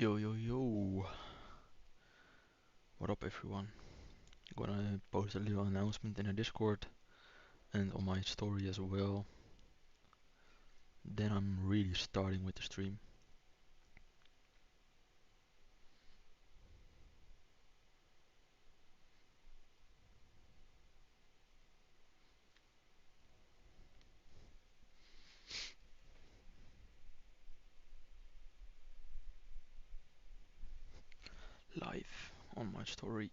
Yo, yo, yo. What up, everyone? Gonna post a little announcement in the Discord and on my story as well. Then I'm really starting with the stream. Live on my story.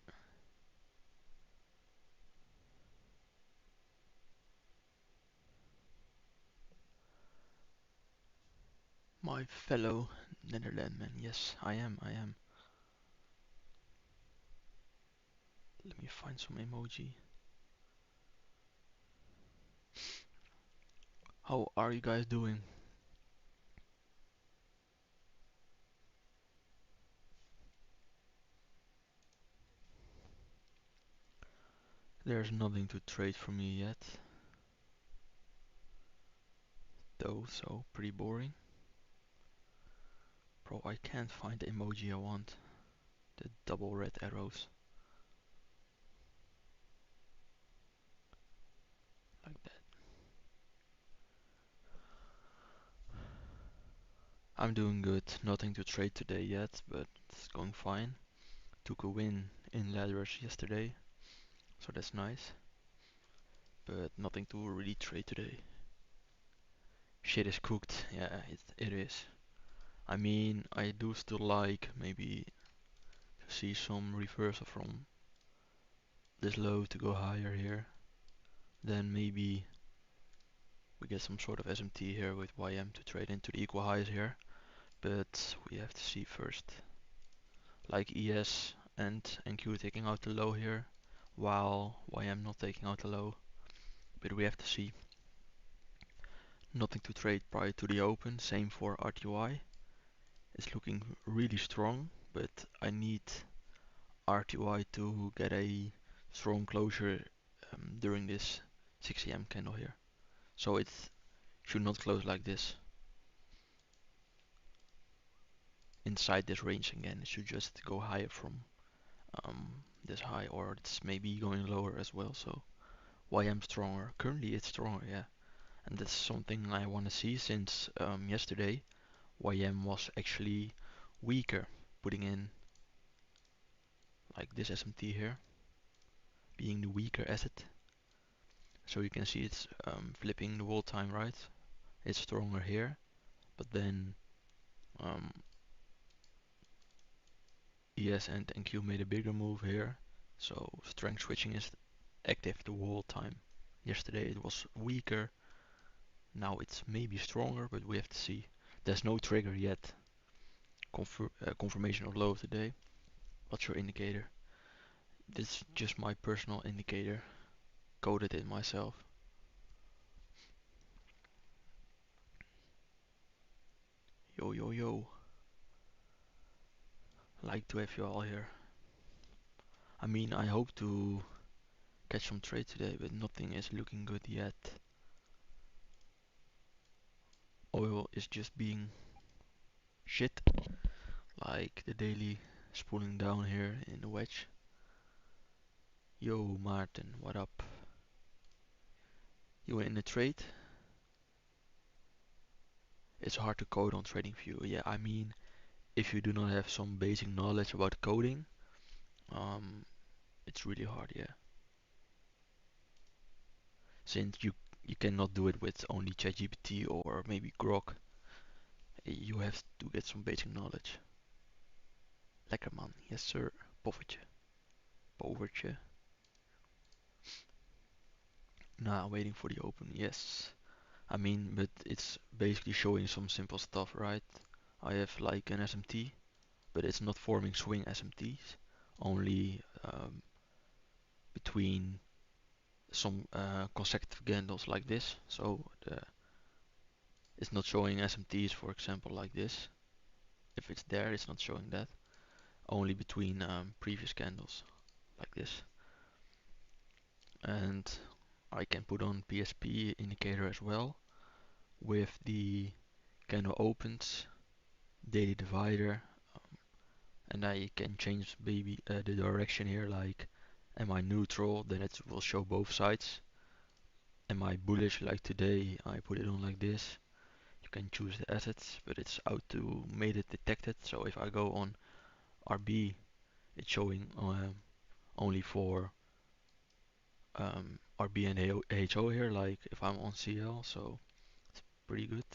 My fellow Netherlandman. Yes, I am. Let me find some emoji. How are you guys doing? There's nothing to trade for me yet. Though, so pretty boring. Bro, I can't find the emoji I want. The double red arrows. Like that. I'm doing good. Nothing to trade today yet, but it's going fine. Took a win in Lathyrus yesterday, so that's nice. But nothing to really trade today. Shit is cooked. Yeah, it is. I mean, I do still like maybe to see some reversal from this low to go higher here. Then maybe we get some sort of SMT here with YM to trade into the equal highs here. But we have to see first. Like ES and NQ taking out the low here, while YM not taking out the low. But we have to see. Nothing to trade prior to the open. Same for RTY. It's looking really strong, but I need RTY to get a strong closure during this 6 a.m. candle here. So it should not close like this. Inside this range again, it should just go higher from this high, or it's maybe going lower as well. So YM stronger. Currently it's stronger, yeah. And that's something I want to see since yesterday YM was actually weaker, putting in like this SMT here, being the weaker asset. So you can see it's flipping the whole time, right? It's stronger here, but then um, ES and NQ made a bigger move here. So strength switching is active the whole time. Yesterday it was weaker, now it's maybe stronger, but we have to see. There's no trigger yet. Confirmation of low of the day. What's your indicator? This is just my personal indicator. Coded it myself. Yo, yo, yo. Like to have you all here. I mean, I hope to catch some trade today, but nothing is looking good yet. Oil is just being shit. Like the daily spooling down here in the wedge. Yo, Martin, what up? You in the trade? It's hard to code on TradingView. Yeah, I mean, if you do not have some basic knowledge about coding, um, it's really hard, yeah. Since you cannot do it with only ChatGPT or maybe Grok, you have to get some basic knowledge. Lekker man, yes sir. Poffertje, povertje. Nah, waiting for the open, yes. I mean, but it's basically showing some simple stuff, right? I have like an SMT, but it's not forming swing SMTs, only between some consecutive candles like this. So it's not showing SMTs, for example, like this. If it's there, it's not showing that. Only between previous candles, like this. And I can put on PSP indicator as well with the candle opens, daily divider. and I can change maybe the direction here, like am I neutral, then it will show both sides. Am I bullish like today, I put it on like this. You can choose the assets, but it's automated detected, so if I go on RB, it's showing only for RB and AHO here, like if I'm on CL, so it's pretty good.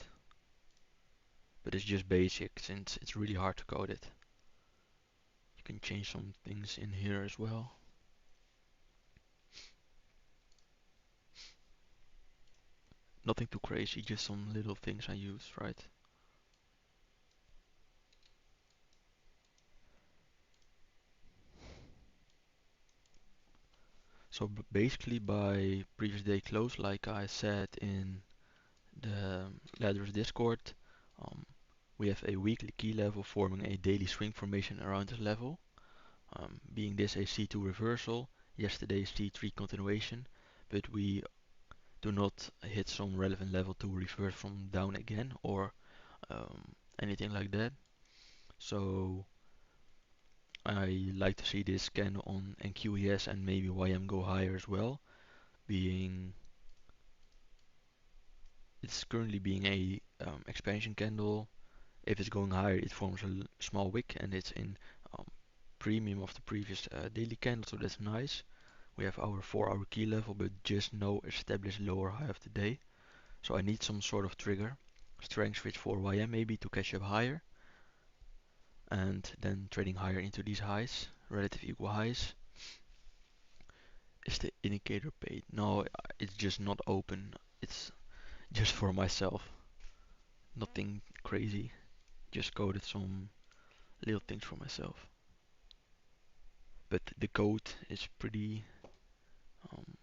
But it's just basic, since it's really hard to code it. You can change some things in here as well. Nothing too crazy, just some little things I use, right? So basically by previous day close, like I said in the Lathyrus Discord, um, we have a weekly key level forming a daily swing formation around this level. Being this a C2 reversal, yesterday's C3 continuation, but we do not hit some relevant level to reverse from down again or anything like that. So I like to see this candle on NQES and maybe YM go higher as well, being it's currently being a expansion candle. If it's going higher, it forms a small wick and it's in um, premium of the previous daily candle, so that's nice. We have our 4-hour key level, but just no established lower high of the day. So I need some sort of trigger, strength switch for YM maybe to catch up higher, and then trading higher into these highs, relative equal highs. Is the indicator paid? No, it's just not open. It's just for myself. Nothing crazy. Just coded some little things for myself. But the code is pretty um,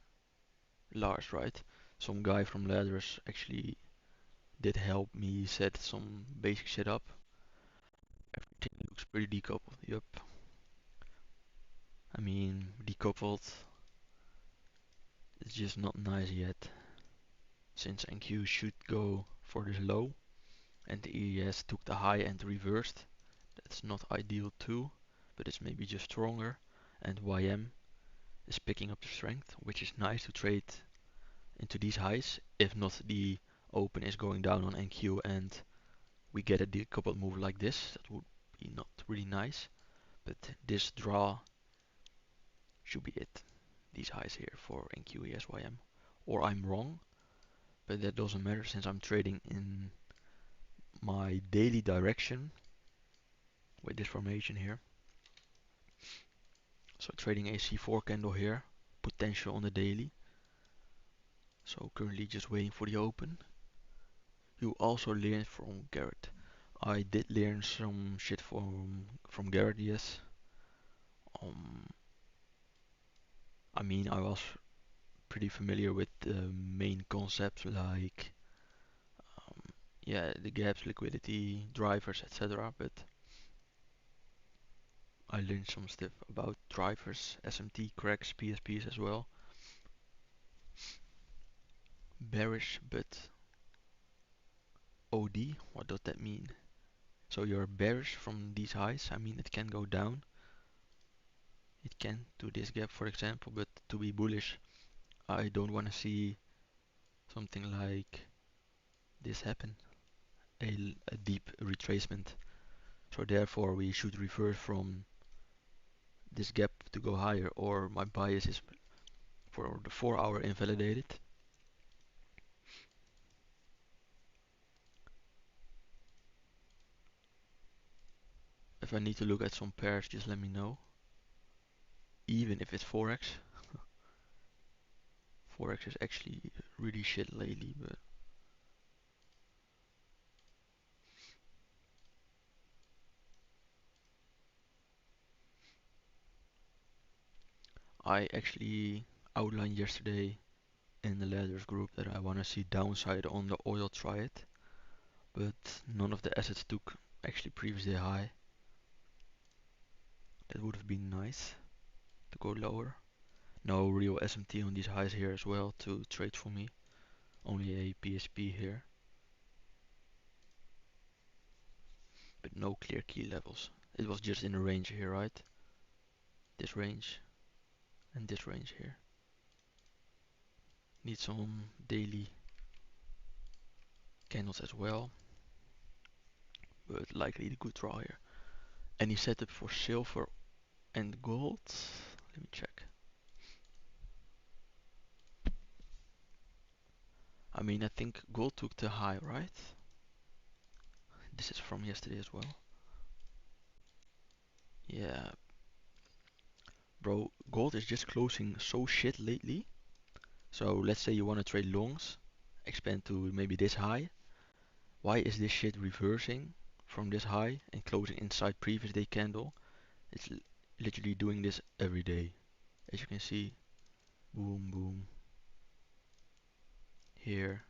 large, right? Some guy from Lathyrus actually did help me set some basic shit up. Everything looks pretty decoupled. Yup. I mean, decoupled is just not nice yet. Since NQ should go for this low and the EES took the high and reversed. That's not ideal too, but it's maybe just stronger. And YM is picking up the strength, which is nice to trade into these highs. If not, the open is going down on NQ and we get a decoupled move like this. That would be not really nice, but this draw should be it. These highs here for NQ, ESYM. Or I'm wrong, but that doesn't matter since I'm trading in my daily direction with this formation here. So trading a C4 candle here, potential on the daily. So currently just waiting for the open. You also learned from Garrett. I did learn some shit from Garrett, yes. Um, I mean, I was pretty familiar with the main concepts like, yeah, the gaps, liquidity, drivers, etc. But I learned some stuff about drivers, SMT, cracks, PSPs as well. Bearish, but OD, what does that mean? So you're bearish from these highs. I mean, it can go down. It can to this gap, for example, but to be bullish, I don't want to see something like this happen, a deep retracement. So therefore, we should reverse from this gap to go higher, or my bias is for the 4-hour invalidated. If I need to look at some pairs, just let me know. Even if it's Forex. Forex is actually really shit lately, but I actually outlined yesterday in the Ladders group that I want to see downside on the oil triad, but none of the assets took actually previous day high. That would have been nice to go lower. No real SMT on these highs here as well to trade for me. Only a PSP here, but no clear key levels. It was just in a range here, right? This range and this range here. Need some daily candles as well, but likely the good draw here. Any setup for silver and gold? Let me check. I mean, I think gold took the high, right? This is from yesterday as well. Yeah, bro, gold is just closing so shit lately. So let's say you want to trade longs, expand to maybe this high. Why is this shit reversing from this high and closing inside previous day candle? It's literally doing this every day. As you can see, boom, boom, here.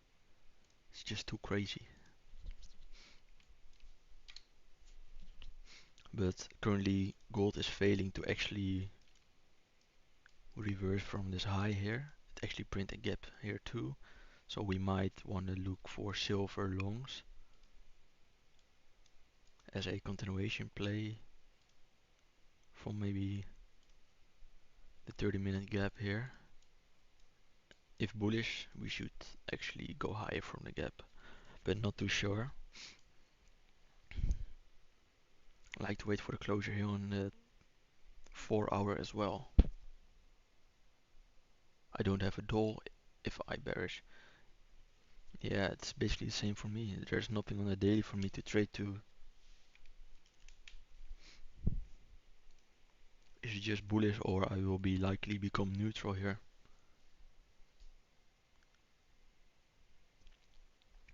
It's just too crazy. But currently gold is failing to actually reverse from this high here. It actually print a gap here too. So we might want to look for silver longs as a continuation play from maybe the 30-minute gap here. If bullish, we should actually go higher from the gap, but not too sure. I like to wait for the closure here on the 4 hour as well. I don't have a doll if I bearish. Yeah, it's basically the same for me. There's nothing on the daily for me to trade to. It's just bullish or I will be likely become neutral here.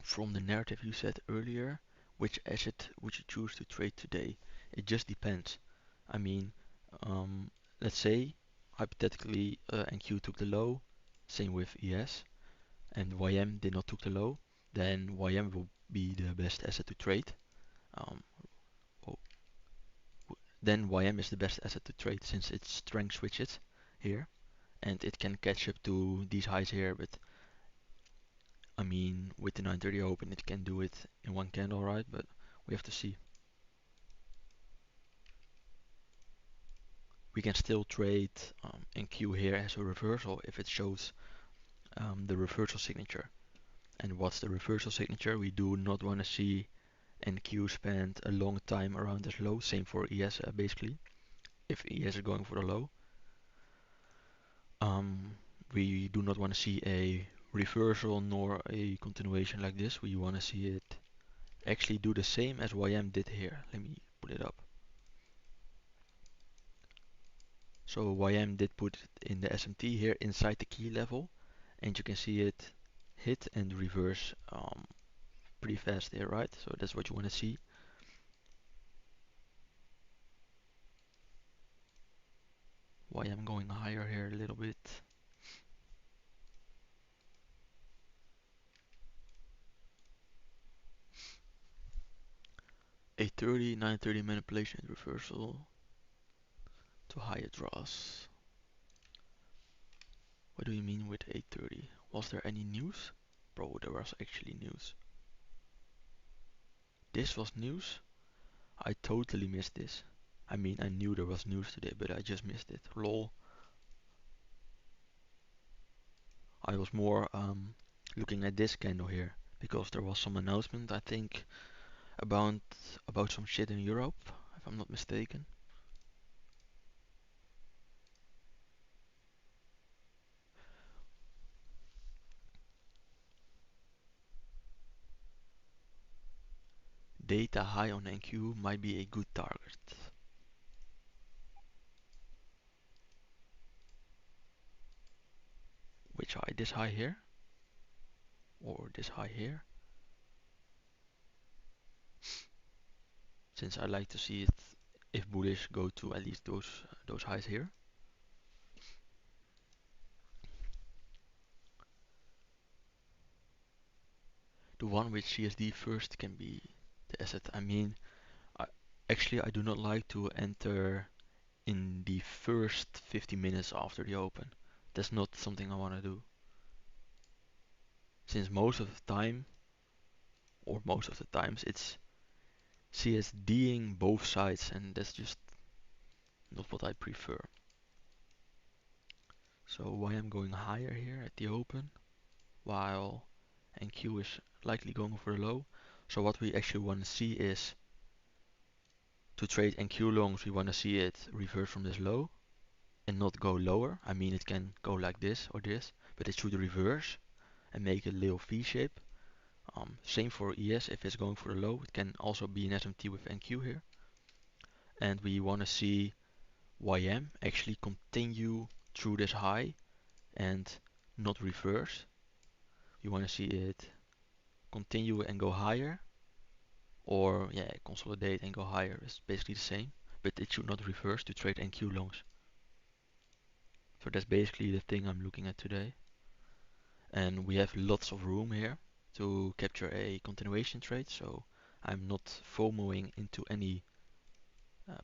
From the narrative you said earlier, which asset would you choose to trade today? It just depends. I mean, um, let's say hypothetically NQ took the low, same with ES, and YM did not took the low, then YM will be the best asset to trade. Um, oh, then YM is the best asset to trade since it strength switches here, and it can catch up to these highs here. But I mean, with the 930 open, it can do it in one candle, right? But we have to see. We can still trade NQ here as a reversal if it shows the reversal signature. And what's the reversal signature? We do not want to see NQ spend a long time around this low. Same for ES basically. If ES is going for the low, we do not want to see a reversal nor a continuation like this. We want to see it actually do the same as YM did here. Let me put it up. So YM did put it in the SMT here inside the key level, and you can see it hit and reverse pretty fast there, right? So that's what you want to see. YM going higher here a little bit. 8:30, 9:30 manipulation and reversal to higher draws. What do you mean with 8:30? Was there any news? Bro, there was actually news. This was news? I totally missed this. I mean, I knew there was news today, but I just missed it. Lol. I was more looking at this candle here because there was some announcement, I think, about some shit in Europe, if I'm not mistaken. Data high on NQ might be a good target. Which high? This high here? Or this high here? Since I like to see it, if bullish, go to at least those highs here. The one with CSD first can be the asset. I mean, actually I do not like to enter in the first 50 minutes after the open. That's not something I want to do. Since most of the time, or most of the times, it's CSDing both sides, and that's just not what I prefer. So why I'm going higher here at the open, while NQ is likely going for the low. So what we actually want to see is, to trade NQ longs, we want to see it reverse from this low and not go lower. I mean, it can go like this or this, but it should reverse and make a little V shape. Same for ES, if it's going for the low, it can also be an SMT with NQ here. And we want to see YM actually continue through this high and not reverse. You want to see it continue and go higher, or yeah, consolidate and go higher. It's basically the same, but it should not reverse to trade NQ longs. So that's basically the thing I'm looking at today. And we have lots of room here to capture a continuation trade, so I'm not FOMOing into any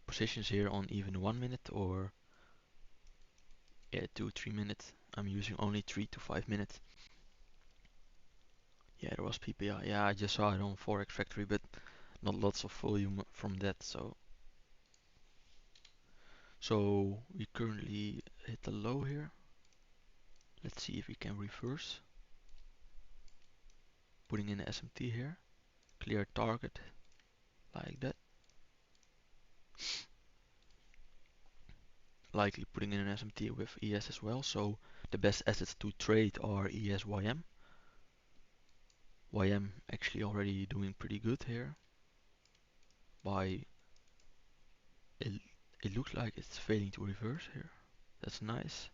positions here on even 1 minute or 2-3 minutes. I'm using only 3 to 5 minutes. Yeah, there was PPI. Yeah, I just saw it on Forex Factory, but not lots of volume from that. So we currently hit the low here. Let's see if we can reverse. Putting in the SMT here. Clear target like that. Likely putting in an SMT with ES as well. So the best assets to trade are ES, YM. YM actually already doing pretty good here. It looks like it's failing to reverse here. That's nice.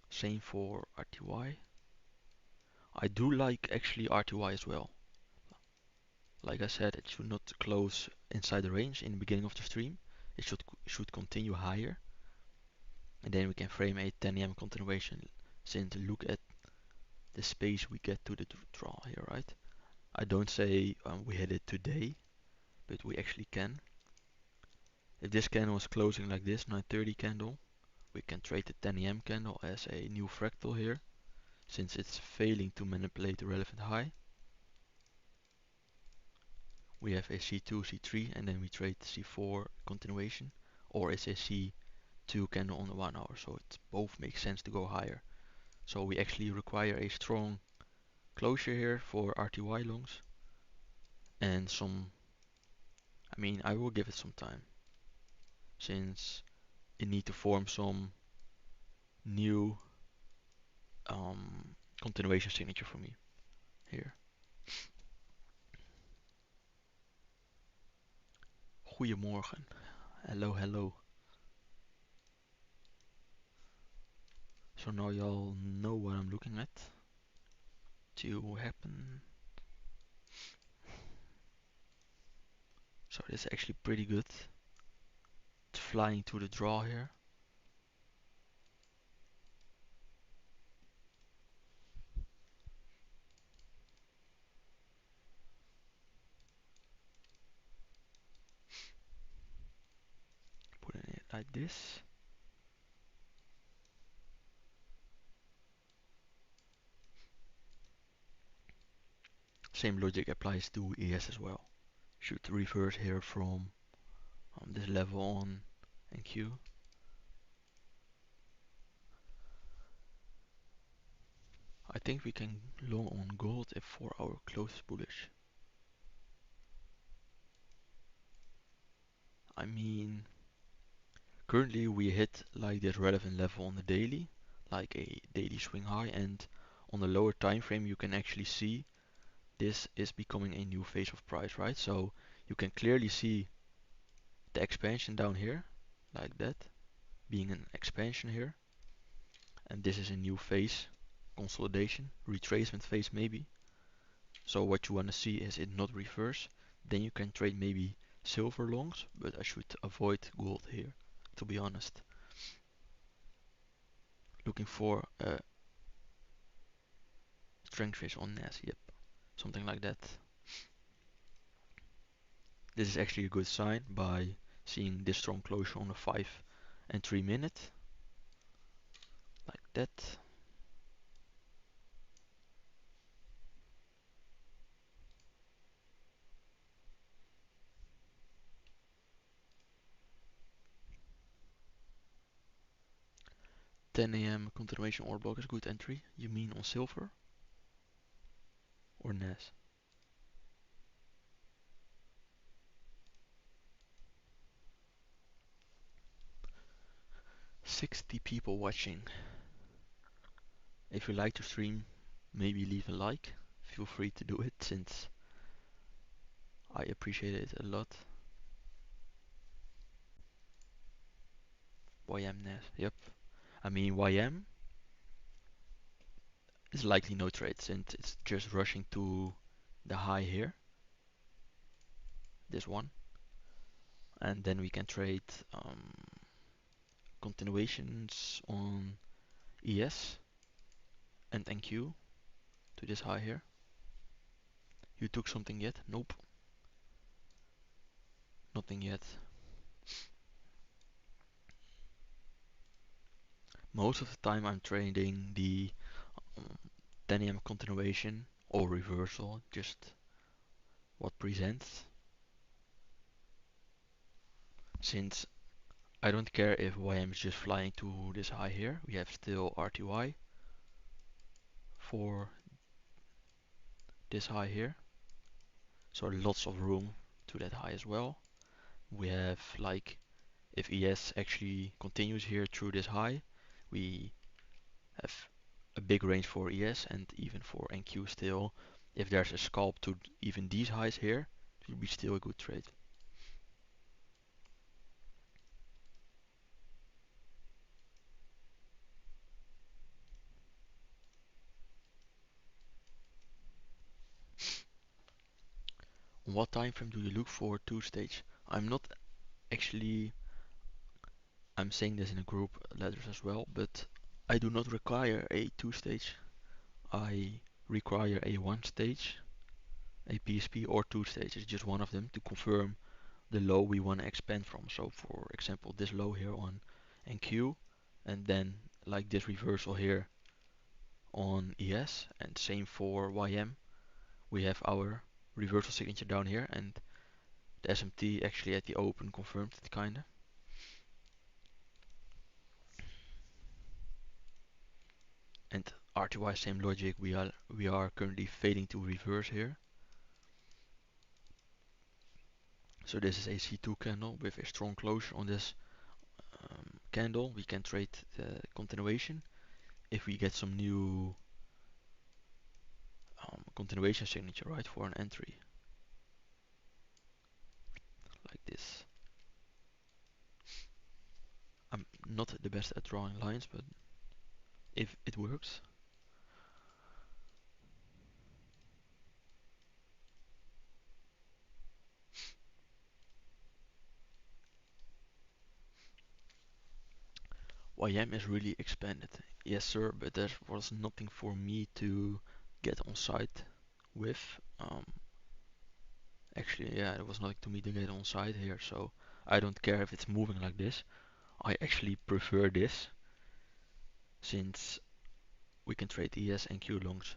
Same for RTY. I do like actually RTY as well. Like I said, it should not close inside the range in the beginning of the stream. It should continue higher, and then we can frame a 10 AM continuation. Since look at the space we get to the draw here, right? I don't say we hit it today, but we actually can. If this candle is closing like this, 930 candle, we can trade the 10 AM candle as a new fractal here, since it's failing to manipulate the relevant high. We have a C2, C3, and then we trade C4 continuation, or it's a C2 candle on the 1 hour, so it both makes sense to go higher. So we actually require a strong closure here for RTY longs, and I will give it some time, since it need to form some new continuation signature for me here. Goedemorgen. Hello, hello. So now y'all know what I'm looking at to happen. So this is actually pretty good. It's flying to the draw here. Putting it like this. Same logic applies to ES as well. Should reverse here from this level on NQ. I think we can long on gold if 4 hour close bullish. I mean, currently we hit like this relevant level on the daily, like a daily swing high, and on the lower time frame you can actually see this is becoming a new phase of price, right? So you can clearly see the expansion down here, like that, being an expansion here, and this is a new phase, consolidation, retracement phase maybe. So what you want to see is it not reverse. Then you can trade maybe silver longs, but I should avoid gold here, to be honest. Looking for a strength phase on NAS, yep, something like that. This is actually a good sign by seeing this strong closure on the 5 and 3 minute, like that. 10 a.m. continuation order block is good entry. You mean on silver or NAS? 60 people watching. If you like to stream, maybe leave a like. Feel free to do it since I appreciate it a lot. YM NAS, yep. I mean YM is likely no trade since it's just rushing to the high here, this one, and then we can trade continuations on ES and NQ to this high here. You took something yet? Nope, nothing yet. Most of the time I'm trading the 10 a.m. continuation or reversal, just what presents. Since I don't care if YM is just flying to this high here, we have still RTY for this high here. So lots of room to that high as well. We have like, if ES actually continues here through this high, we have a big range for ES and even for NQ still. If there's a scalp to even these highs here, it will be still a good trade. On what time frame do you look for two stage? I'm not actually, I'm saying this in a group letters as well, but I do not require a two stage. I require a one stage, a PSP or two stages, just one of them to confirm the low we want to expand from. So for example, this low here on NQ, and then like this reversal here on ES, and same for YM. We have our reversal signature down here, and the SMT actually at the open confirmed it kinda. And RTY same logic. We are currently fading to reverse here. So this is a C2 candle with a strong closure on this candle. We can trade the continuation if we get some new continuation signature, right, for an entry like this. I'm not the best at drawing lines, but if it works. YM is really expanded. Yes, sir, but there was nothing for me to get on site with. Actually, yeah, there was nothing to me to get on site here, so I don't care if it's moving like this. I actually prefer this since we can trade ES and Q longs.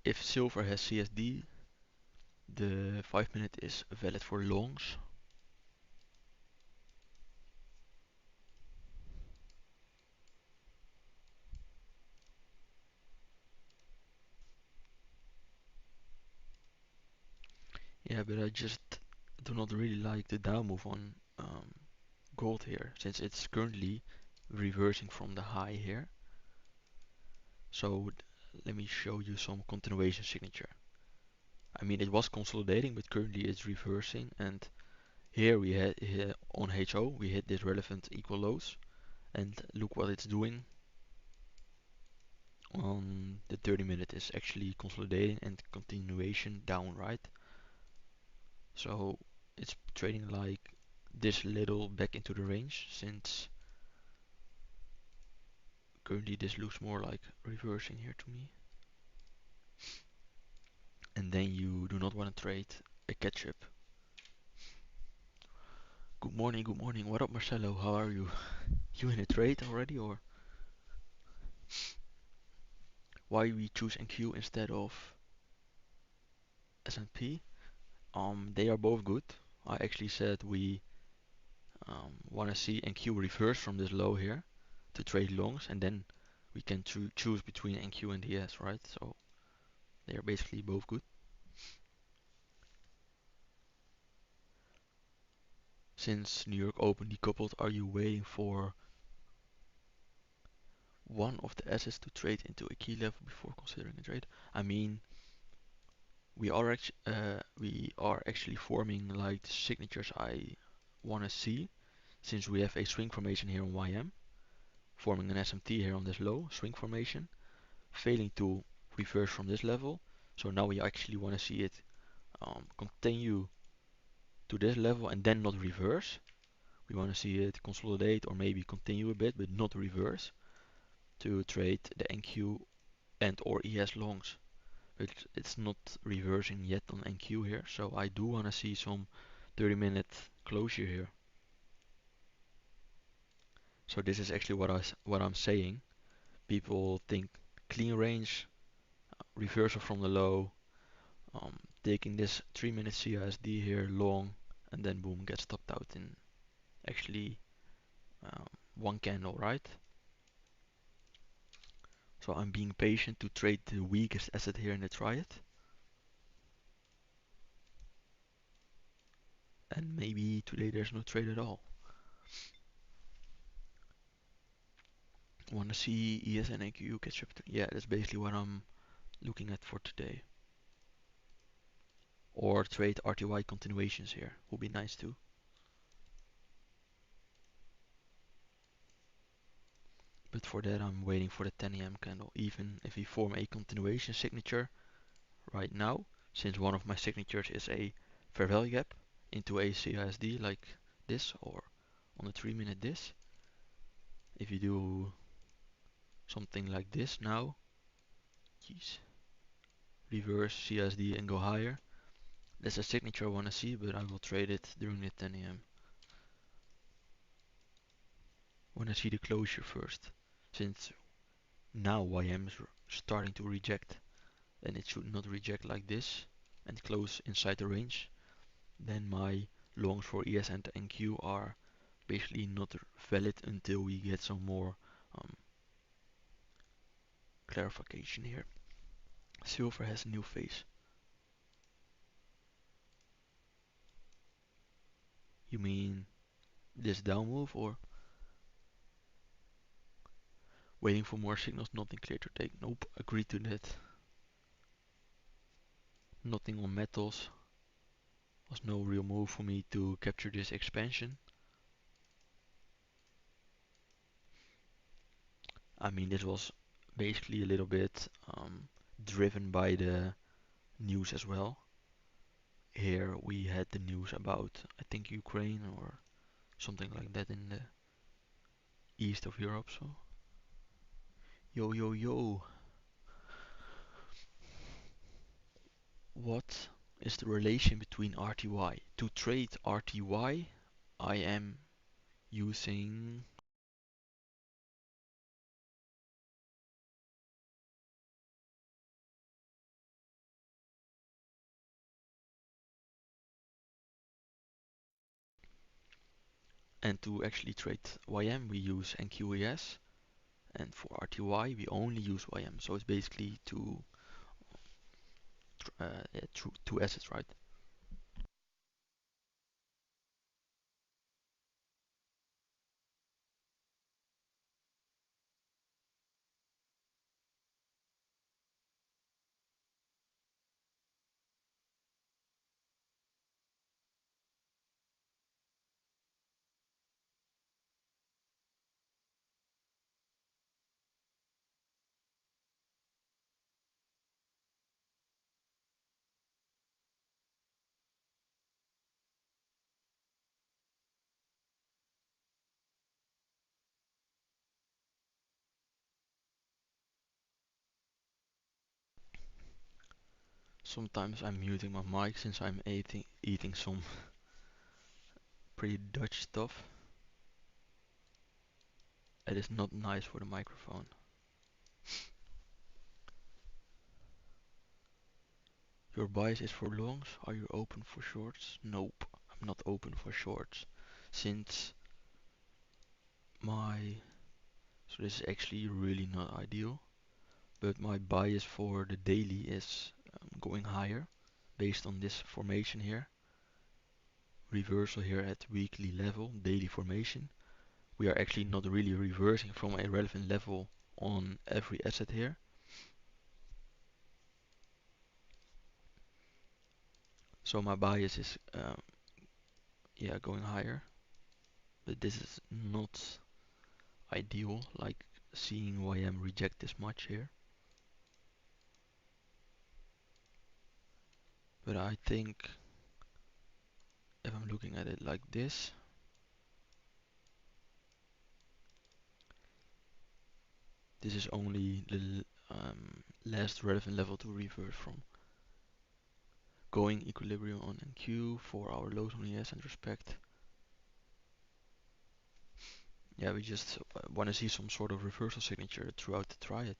If silver has CSD, the 5 minute is valid for longs. Yeah, but I just do not really like the down move on gold here, since it's currently reversing from the high here. So let me show you some continuation signature. I mean, it was consolidating, but currently it's reversing, and here we had here on HO we hit this relevant equal lows, and look what it's doing on the 30 minute is actually consolidating and continuation down, right? So it's trading like this little back into the range, since currently this looks more like reversing here to me. And then you do not want to trade a catch up. Good morning, good morning. What up, Marcelo? How are you? You in a trade already, or why we choose NQ instead of S&P? They are both good. I actually said we want to see NQ reverse from this low here to trade longs, and then we can choose between NQ and DS, right? So they are basically both good. Since New York Open decoupled, are you waiting for one of the assets to trade into a key level before considering a trade? I mean, we are actually forming like the signatures I want to see, since we have a swing formation here on YM, forming an SMT here on this low swing formation, failing to reverse from this level. So now we actually want to see it continue to this level and then not reverse. We want to see it consolidate or maybe continue a bit, but not reverse, to trade the NQ and or ES longs. But it's not reversing yet on NQ here, so I do want to see some 30-minute closure here. So this is actually what I'm saying. People think clean range, reversal from the low, taking this 3-minute CISD here long, and then boom, get stopped out in actually one candle, right? So I'm being patient to trade the weakest asset here in the triad. And maybe today there's no trade at all. Want to see ES and AQ catch up to? Yeah, that's basically what I'm looking at for today. Or trade RTY continuations here, would be nice too. But for that I'm waiting for the 10 AM candle. Even if we form a continuation signature right now, since one of my signatures is a fair value gap into a CISD like this, or on a 3-minute this. If you do something like this now, jeez, reverse CISD and go higher, that's a signature I want to see, but I will trade it during the 10 AM. Want to see the closure first, since now YM is starting to reject, and it should not reject like this and close inside the range. Then my longs for ES and NQ are basically not valid until we get some more clarification here. Silver has a new face. You mean this down move, or waiting for more signals? Nothing clear to take. Nope, agree to that. Nothing on metals. Was no real move for me to capture this expansion. I mean, this was basically a little bit driven by the news as well. Here we had the news about, I think, Ukraine or something like that in the east of Europe. So, yo, yo, yo. What is the relation between RTY? To trade RTY, I am using and to actually trade YM we use NQES, and for RTY we only use YM. So it's basically two assets, right? Sometimes I'm muting my mic since I'm eating some pretty Dutch stuff. It is not nice for the microphone. Your bias is for longs. Are you open for shorts? Nope. not open for shorts since my, so this is actually really not ideal, but my bias for the daily is going higher based on this formation here. Reversal here at weekly level, daily formation. We are actually not really reversing from a relevant level on every asset here. So my bias is yeah, going higher, but this is not ideal, like seeing YM reject this much here. But I think if I'm looking at it like this, this is only the last relevant level to reverse from. Going equilibrium on NQ, 4 hour lows on ES and respect. Yeah, we just want to see some sort of reversal signature throughout the triad.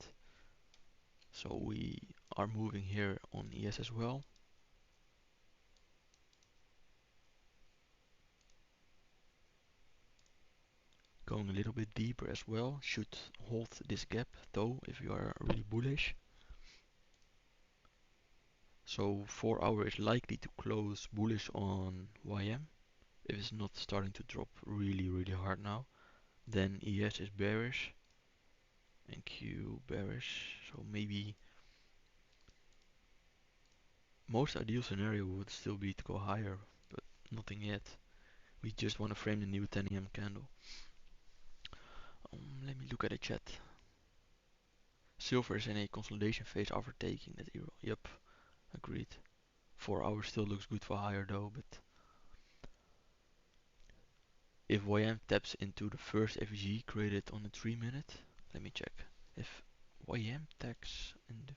So we are moving here on ES as well. Going a little bit deeper as well. Should hold this gap though if you are really bullish. So 4 hour is likely to close bullish on YM. If it's not starting to drop really hard now. Then ES is bearish. And Q bearish. So maybe most ideal scenario would still be to go higher, but nothing yet. We just want to frame the new 10 AM candle. Let me look at the chat. Silver is in a consolidation phase after taking that euro. Yep, agreed. 4 hours still looks good for higher though, but if YM taps into the first FG created on the 3 minute, let me check. If YM taps in the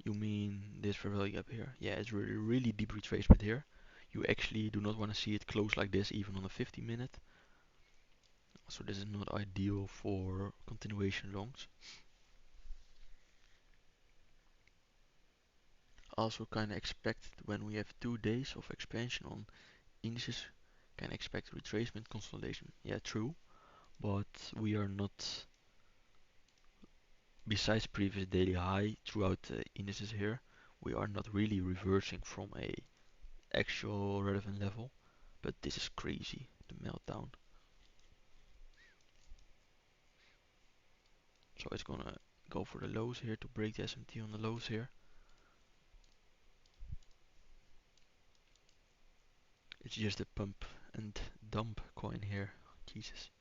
you mean this fair value gap here? Yeah, it's really deep retracement here. You actually do not want to see it close like this even on a 50 minute. So this is not ideal for continuation longs. Also kind of expect when we have 2 days of expansion on indices, can expect retracement consolidation. Yeah, true, but we are not, besides previous daily high throughout the indices here, we are not really reversing from a actual relevant level, but this is crazy, the meltdown. So it's gonna go for the lows here to break the SMT on the lows here. It's just a pump and dump coin here. Jesus.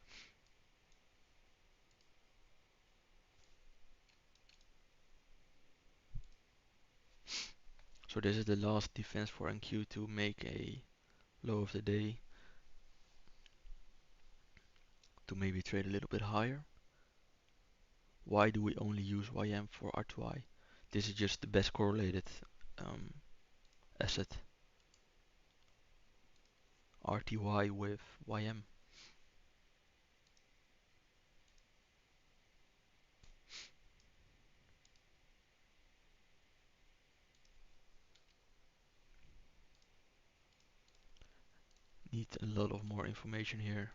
So this is the last defense for NQ to make a low of the day, to maybe trade a little bit higher. Why do we only use YM for R2I? This is just the best correlated um, asset. RTY with YM. Need a lot of more information here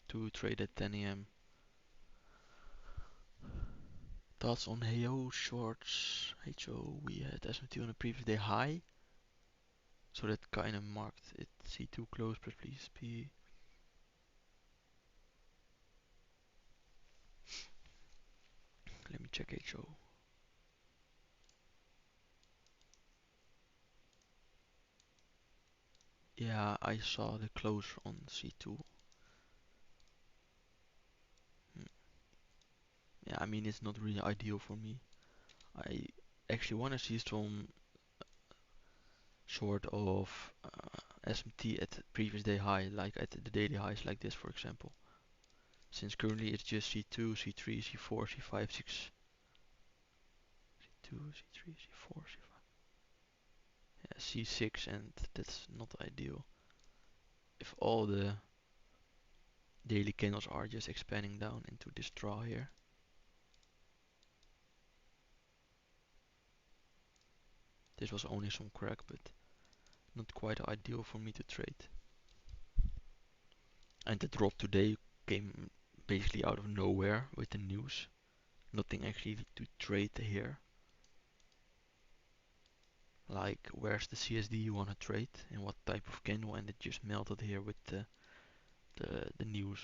to trade at 10 AM. Thoughts on HO shorts? HO, we had SMT on the previous day high. So that kind of marked it. C2 close, but please be. Let me check HO. Yeah, I saw the close on C2. Yeah, I mean it's not really ideal for me. I actually want to see some sort of SMT at the previous day high, like at the daily highs like this for example. Since currently it's just C2, C3, C4, C5, 6. C2, C3, C4, C5. Yeah, C6, and that's not ideal. If all the daily candles are just expanding down into this draw here. This was only some crack, but not quite ideal for me to trade. And the drop today came basically out of nowhere with the news. Nothing actually to trade here. Like, where's the CSD you wanna trade and what type of candle, and it just melted here with the news.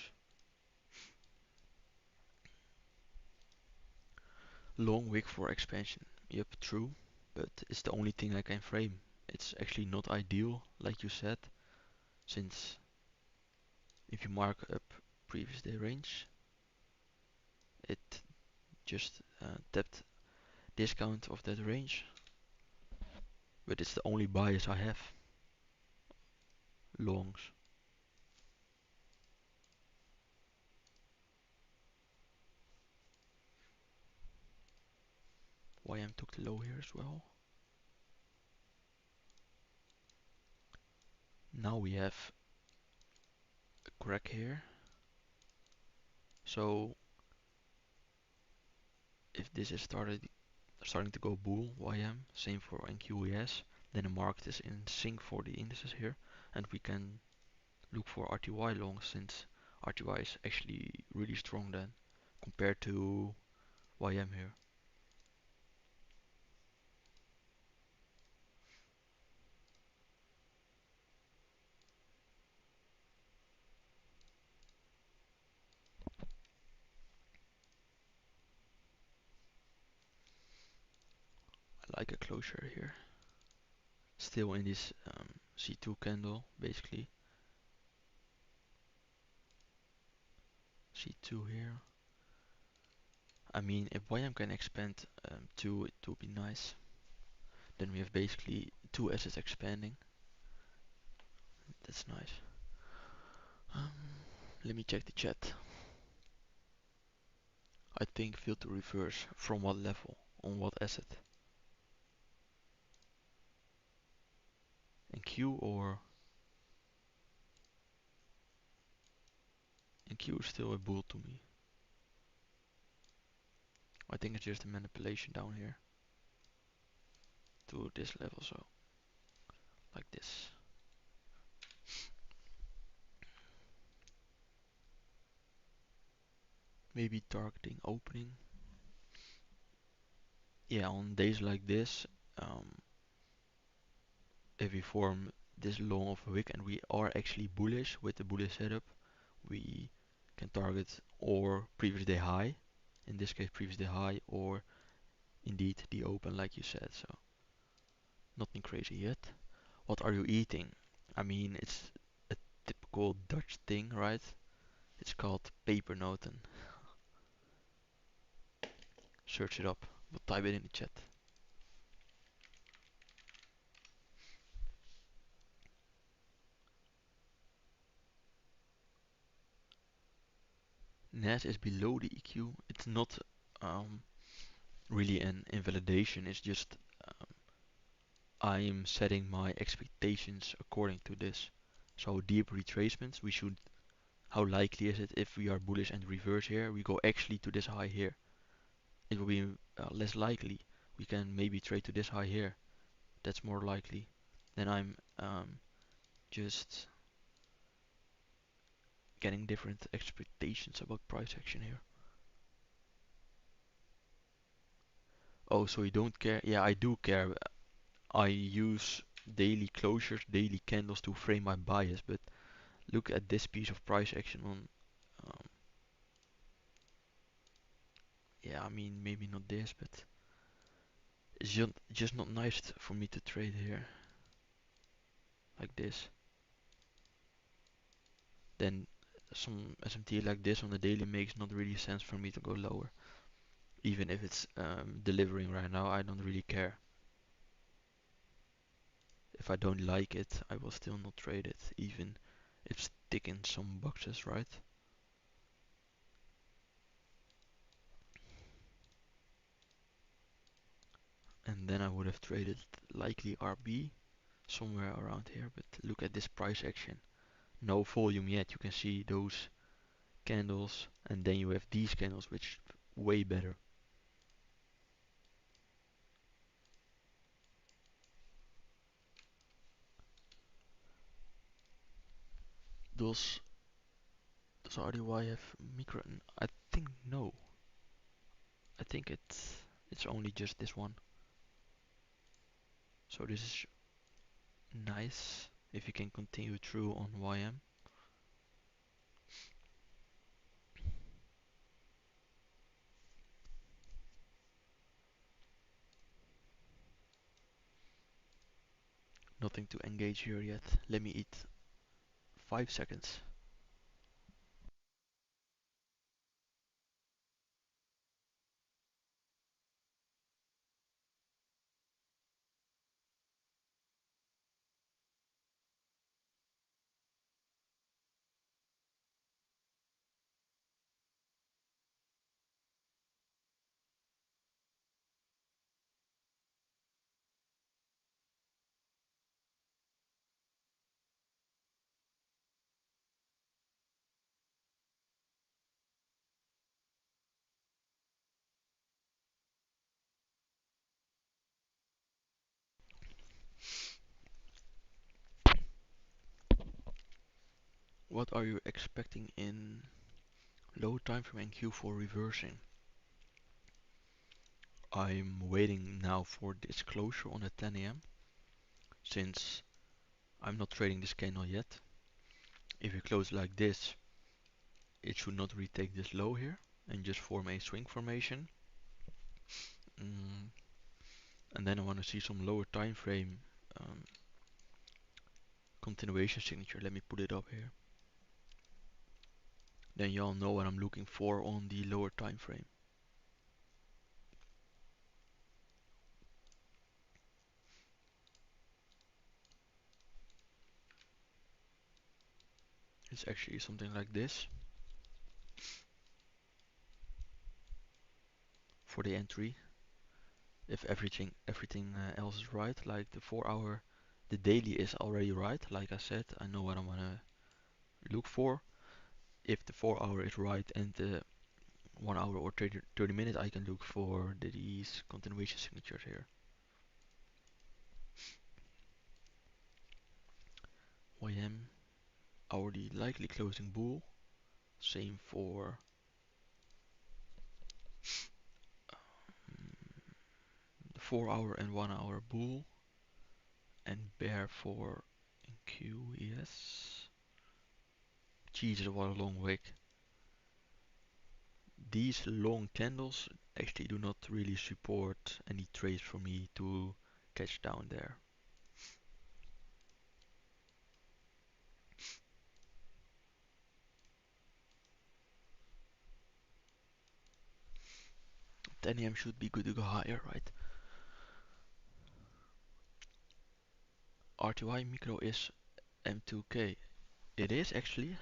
Long wick for expansion. Yep, true, but it's the only thing I can frame. It's actually not ideal, like you said, since if you mark up previous day range, it just tapped discount of that range, but it's the only bias I have. Longs. YM took the low here as well. Now we have a crack here. So if this is starting to go bull, YM, same for NQES, then the market is in sync for the indices here, and we can look for RTY long, since RTY is actually really strong then compared to YM here. I like a closure here. Still in this C2 candle, basically. C2 here. I mean, if YM can expand 2, it would be nice. Then we have basically two assets expanding. That's nice. Um, Let me check the chat. I think failed to reverse. From what level? On what asset? In Q or in Q is still a bull to me. I think it's just a manipulation down here to this level, so like this. Maybe targeting opening. Yeah, on days like this, if we form this long of a wick and we are actually bullish with the bullish setup, we can target or previous day high, in this case previous day high, or indeed the open like you said, so nothing crazy yet. What are you eating? I mean, it's a typical Dutch thing, right? It's called pepernoten. Search it up, we'll type it in the chat. NAS is below the EQ. It's not um, really an invalidation, it's just I am setting my expectations according to this. So deep retracements, we should, how likely is it if we are bullish and reverse here, we go actually to this high here? It will be less likely. We can maybe trade to this high here. That's more likely. Then I'm just getting different expectations about price action here. Oh, so you don't care? Yeah, I do care. I use daily closures, daily candles to frame my bias, but look at this piece of price action on yeah, I mean, maybe not this, but it's just not nice for me to trade here like this. Then some SMT like this on the daily makes not really sense for me to go lower. Even if it's delivering right now, I don't really care. If I don't like it, I will still not trade it, even if it's ticking some boxes, right? And then I would have traded likely RB somewhere around here, but look at this price action. No volume yet, you can see those candles, and then you have these candles, which way better. Does RDY have micro? I think no. I think it's only just this one. So this is nice if you can continue through on YM. Nothing to engage here yet. Let me eat 5 seconds. What are you expecting in low time frame and Q4 reversing? I'm waiting now for this closure on at 10 a.m. since I'm not trading this candle yet. If you close like this, it should not retake this low here and just form a swing formation. Mm, and then I want to see some lower time frame continuation signature. Let me put it up here. Then y'all know what I'm looking for on the lower time frame. It's actually something like this for the entry. If everything else is right, like the 4 hour, the daily is already right. Like I said, I know what I'm gonna look for. If the 4 hour is right and the 1 hour or 30 minutes, I can look for these continuation signatures here. YM hourly likely closing bull. Same for the 4 hour and 1 hour bull, and bear for QES. Jesus, what a long wick. These long candles actually do not really support any trades for me to catch down there. Titanium should be good to go higher, right? RTY micro is M2K. It is actually.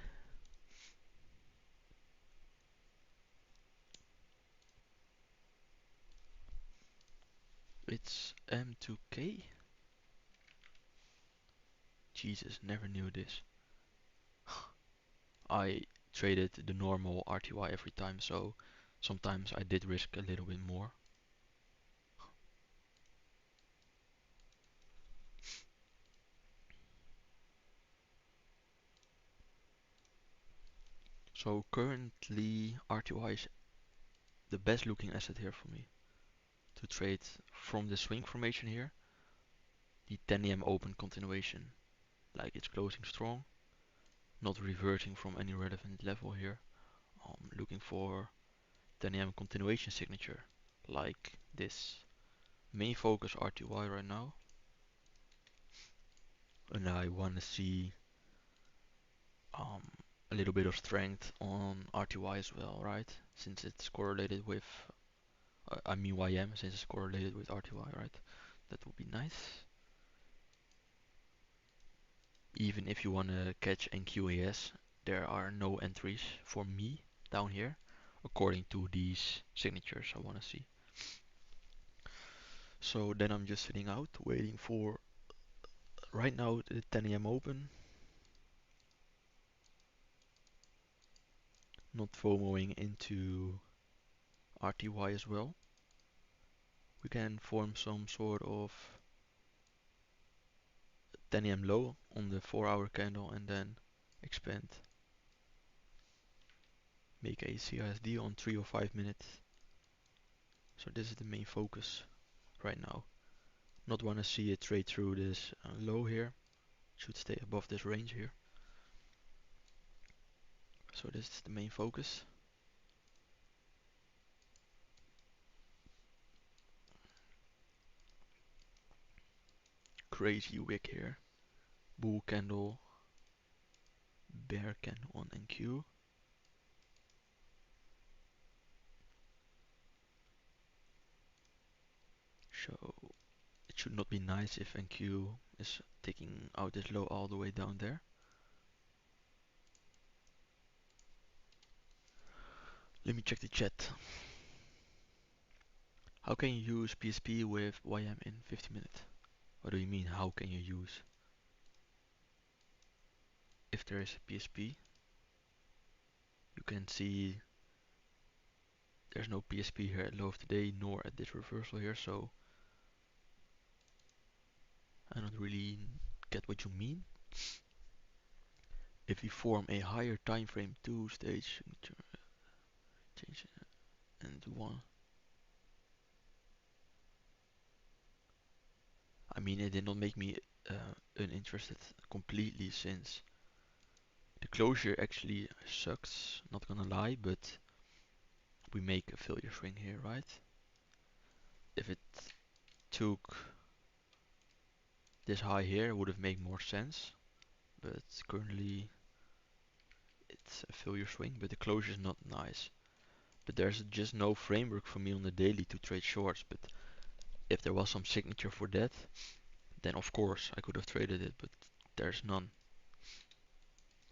It's M2K? Jesus, never knew this. I traded the normal RTY every time, so sometimes I did risk a little bit more. So currently RTY is the best looking asset here for me to trade from the swing formation here. The 10 a.m. open continuation, like it's closing strong, not reverting from any relevant level here. Looking for 10 a.m. continuation signature, like this. Main focus RTY right now, and I want to see a little bit of strength on RTY as well, right? Since it's correlated with, I mean YM, since it's correlated with RTY, right? That would be nice. Even if you want to catch NQAS, there are no entries for me down here, according to these signatures I want to see. So then I'm just sitting out, waiting for, right now, the 10 a.m. open. Not FOMOing into RTY as well. We can form some sort of 10 a.m. low on the 4 hour candle and then expand, make a CISD on 3 or 5 minutes. So this is the main focus right now. Not want to see it trade through this low here. Should stay above this range here. So this is the main focus. Crazy wick here. Bull candle, bear candle on NQ. So it should not be nice if NQ is taking out this low all the way down there. Let me check the chat. How can you use PSP with YM in 50 minutes? What do you mean, how can you use? If there is a PSP, you can see there's no PSP here at low of the day, nor at this reversal here, so I don't really get what you mean. If we form a higher time frame 2 stage change and 1. I mean, it did not make me uninterested completely, since the closure actually sucks, not gonna lie, but we make a failure swing here, right? If it took this high here, it would have made more sense, but currently it's a failure swing, but the closure is not nice. But there's just no framework for me on the daily to trade shorts, but if there was some signature for that, then of course I could have traded it, but there's none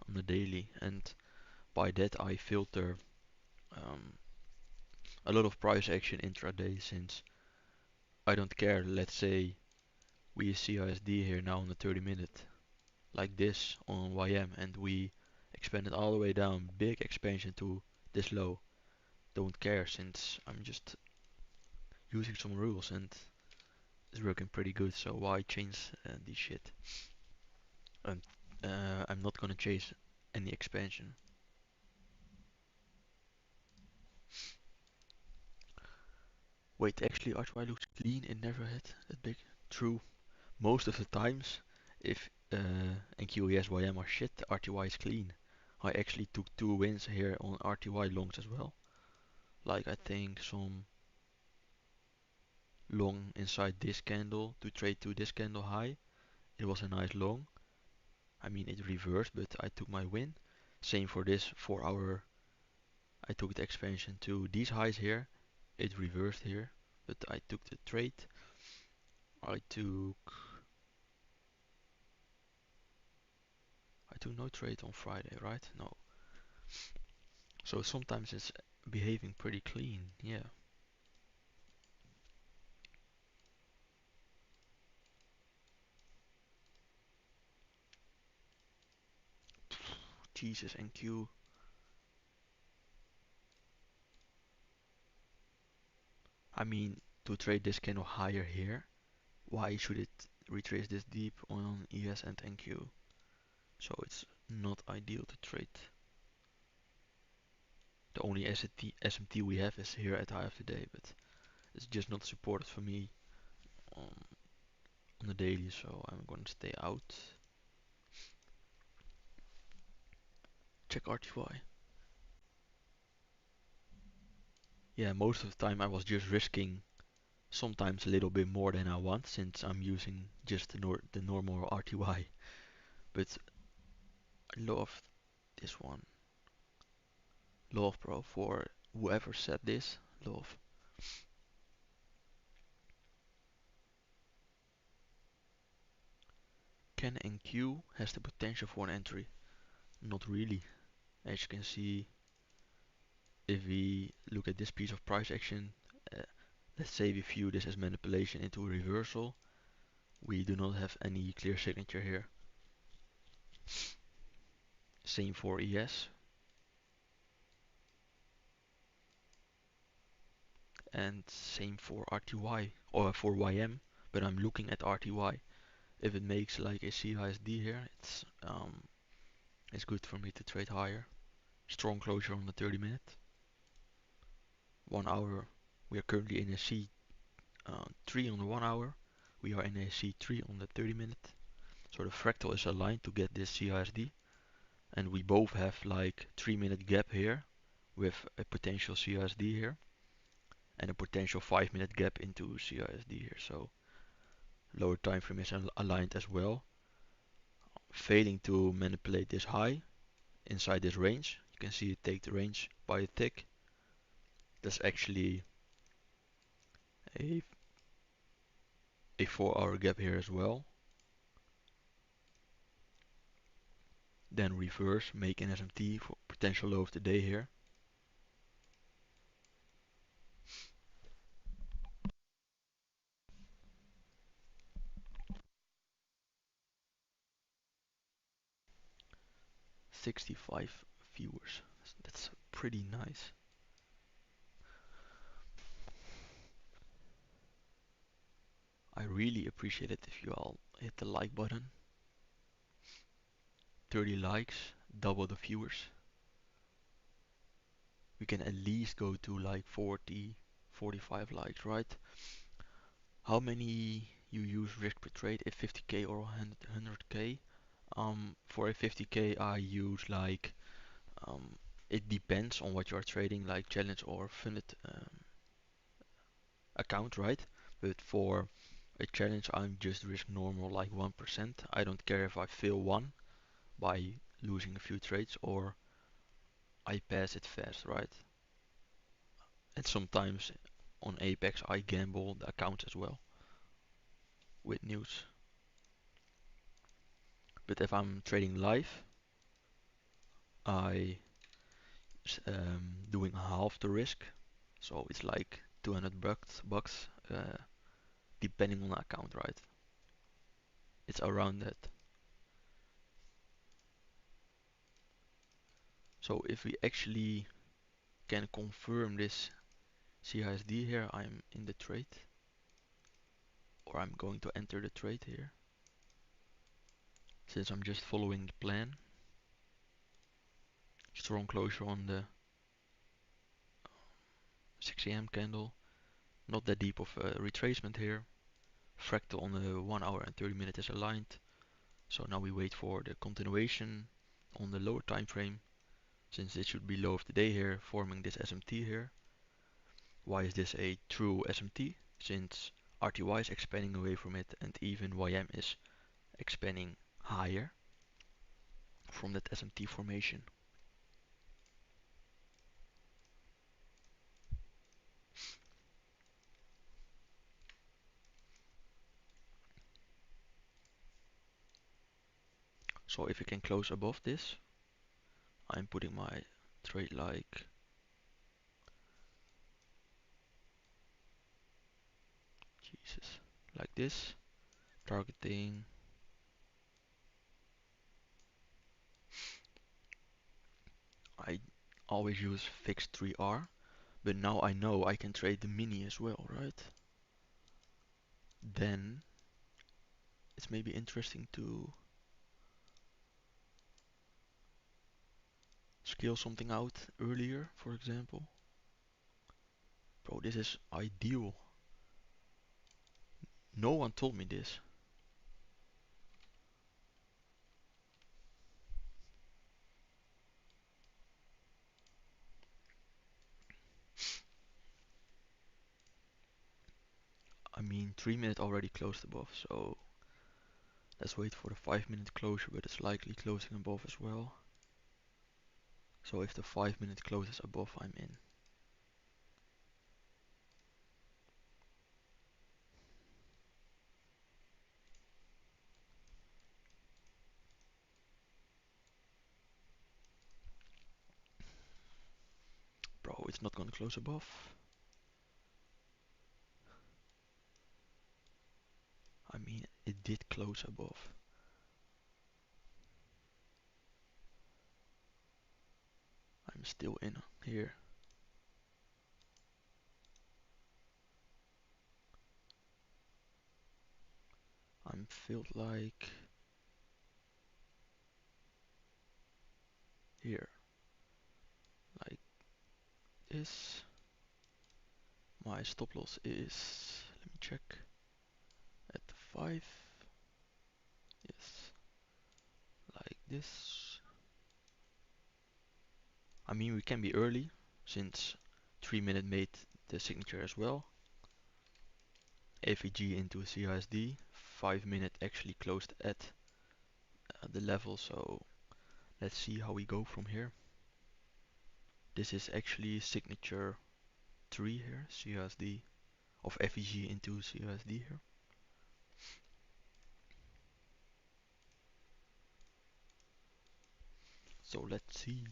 on the daily, and by that I filter um, a lot of price action intraday, since I don't care. Let's say we see CISD here now on the 30 minute, like this on YM, and we expand it all the way down, big expansion to this low. Don't care, since I'm just using some rules and it's working pretty good, so why change this shit? And I'm not gonna chase any expansion. Wait, actually RTY looks clean, it never had that big. True. Most of the times, if and QES YM are shit, RTY is clean. I actually took 2 wins here on RTY longs as well. Like I think some long inside this candle to trade to this candle high. It was a nice long. I mean it reversed, but I took my win. Same for this 4 hour. I took the expansion to these highs here. It reversed here, but I took the trade. I took no trade on Friday, right? No. So sometimes it's behaving pretty clean, yeah. Jesus, NQ. I mean, to trade this candle higher here, why should it retrace this deep on ES and NQ? So it's not ideal to trade. The only SMT we have is here at high of the day, but it's just not supported for me on, on the daily, so I'm gonna stay out. Check RTY. Yeah, most of the time I was just risking sometimes a little bit more than I want, since I'm using just the normal RTY. But I love this one. Love, bro, for whoever said this. Love. Can NQ has the potential for an entry? Not really. As you can see, if we look at this piece of price action, uh, let's say we view this as manipulation into a reversal, we do not have any clear signature here. Same for ES. And same for RTY, or for YM, but I'm looking at RTY. If it makes like a CISD here, it's It's good for me to trade higher. Strong closure on the 30 minute. 1 hour. We are currently in a C3 on the 1 hour. We are in a C3 on the 30 minute. So the fractal is aligned to get this CISD. And we both have like 3 minute gap here with a potential CISD here and a potential 5 minute gap into CISD here. So lower time frame is aligned as well. Failing to manipulate this high inside this range. You can see it take the range by a tick. That's actually a, a 4 hour gap here as well. Then reverse, make an SMT for potential low of the day here. $65 viewers. That's pretty nice. I really appreciate it if you all hit the like button. 30 likes, double the viewers. We can at least go to like 40, 45 likes, right? How many you use risk per trade, if 50k or 100k? For a 50k I use like, it depends on what you are trading, like challenge or funded account, right? But for a challenge I'm just risk normal like 1%. I don't care if I fail one by losing a few trades or I pass it fast, right? And sometimes on Apex I gamble the accounts as well with news. But if I'm trading live, I doing half the risk, so it's like 200 bucks, depending on the account, right? It's around that. So if we actually can confirm this CISD here, I'm in the trade, or I'm going to enter the trade here, since I'm just following the plan. Strong closure on the 6 a.m. candle, not that deep of a retracement here. Fractal on the 1 hour and 30 minute is aligned. So now we wait for the continuation on the lower time frame, since it should be low of the day here, forming this SMT here. Why is this a true SMT? Since RTY is expanding away from it and even YM is expanding higher from that SMT formation. So if we can close above this, I'm putting my trade like Jesus, like this, targeting. I always use fixed 3R, but now I know I can trade the mini as well, right? Then it's maybe interesting to scale something out earlier, for example. Bro, this is ideal. No one told me this. I mean, 3 minute already closed above, so let's wait for the 5 minute closure, but it's likely closing above as well. So if the 5 minute closes above, I'm in. Bro, it's not gonna close above. I mean, it did close above. I'm still in here. I'm felt like here like this. My stop loss is, let me check, at 5. Yes, like this. I mean, we can be early since 3 minute made the signature as well. AVG into CISD. 5 minute actually closed at the level, so let's see how we go from here. This is actually signature 3 here, CISD of FEG into CISD here. So let's see.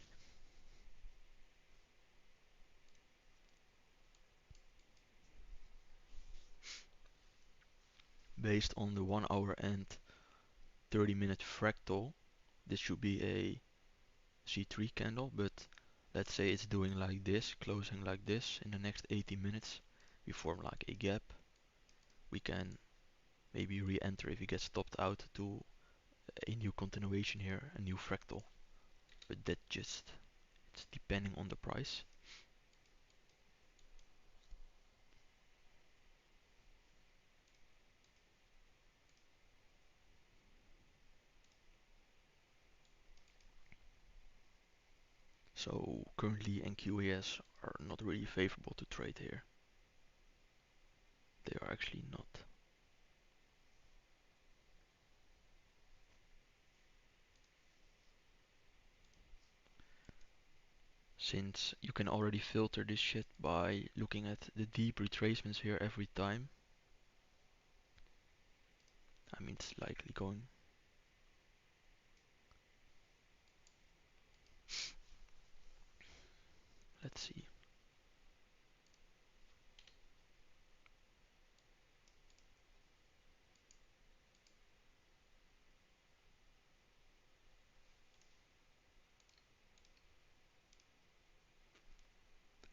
Based on the 1 hour and 30-minute fractal, this should be a C3 candle, but let's say it's doing like this, closing like this in the next 80 minutes. We form like a gap. We can maybe re-enter if we get stopped out to a new continuation here, a new fractal. But that just, it's depending on the price. So currently NQAS are not really favorable to trade here. They are actually not. Since you can already filter this shit by looking at the deep retracements here every time. I mean, it's likely going. Let's see.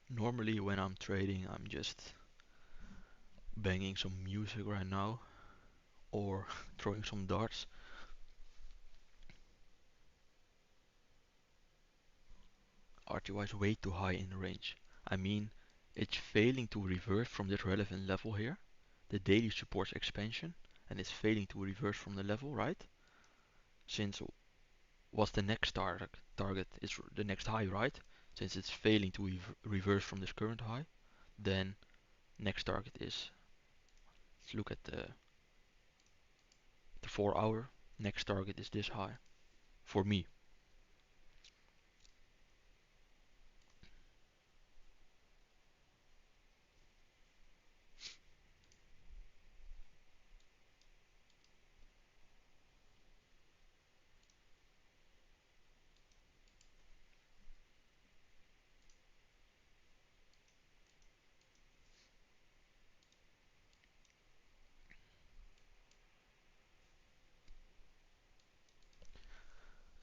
Normally when I'm trading, I'm just banging some music right now or throwing some darts. RTY is way too high in the range. I mean, it's failing to reverse from this relevant level here. The daily supports expansion and it's failing to reverse from the level, right? Since what's the next target is the next high, right? Since it's failing to reverse from this current high, then next target is, let's look at the 4 hour. Next target is this high for me.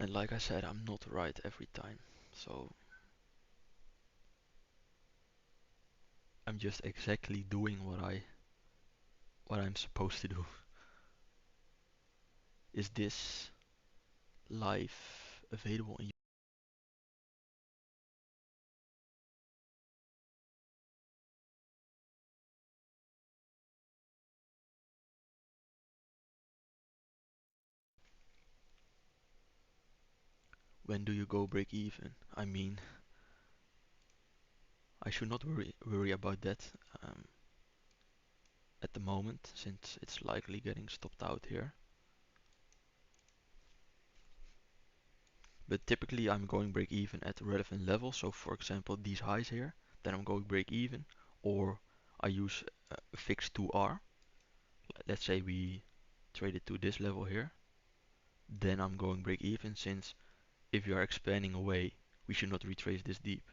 And like I said, I'm not right every time. So I'm just exactly doing what I'm supposed to do. Is this live available in when do you go break even? I mean, I should not worry about that at the moment since it's likely getting stopped out here. But typically I'm going break even at the relevant level. So for example, these highs here, then I'm going break even, or I use a fixed 2R. Let's say we trade it to this level here, then I'm going break even since if you are expanding away, we should not retrace this deep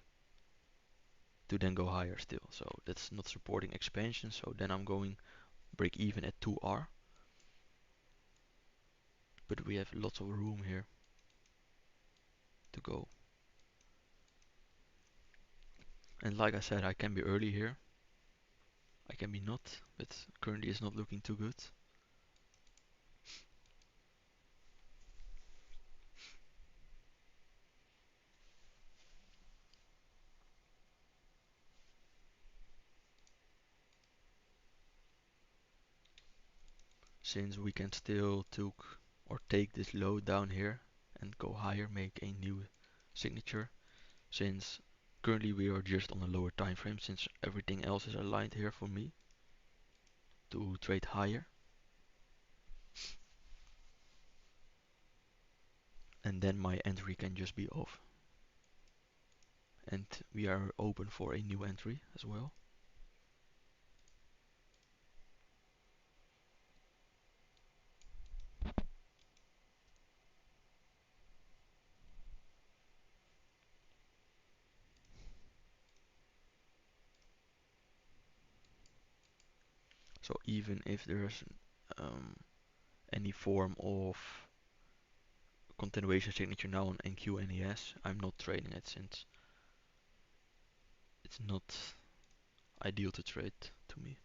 to then go higher still. So that's not supporting expansion. So then I'm going break even at 2R. But we have lots of room here to go. And like I said, I can be early here. I can be not, but currently it's not looking too good. since we can still take this low down here and go higher, make a new signature, since currently we are just on a lower time frame, since everything else is aligned here for me to trade higher, and then my entry can just be off, and we are open for a new entry as well. So even if there's um, any form of continuation signature now on NQ and ES, I'm not trading it since it's not ideal to trade to me.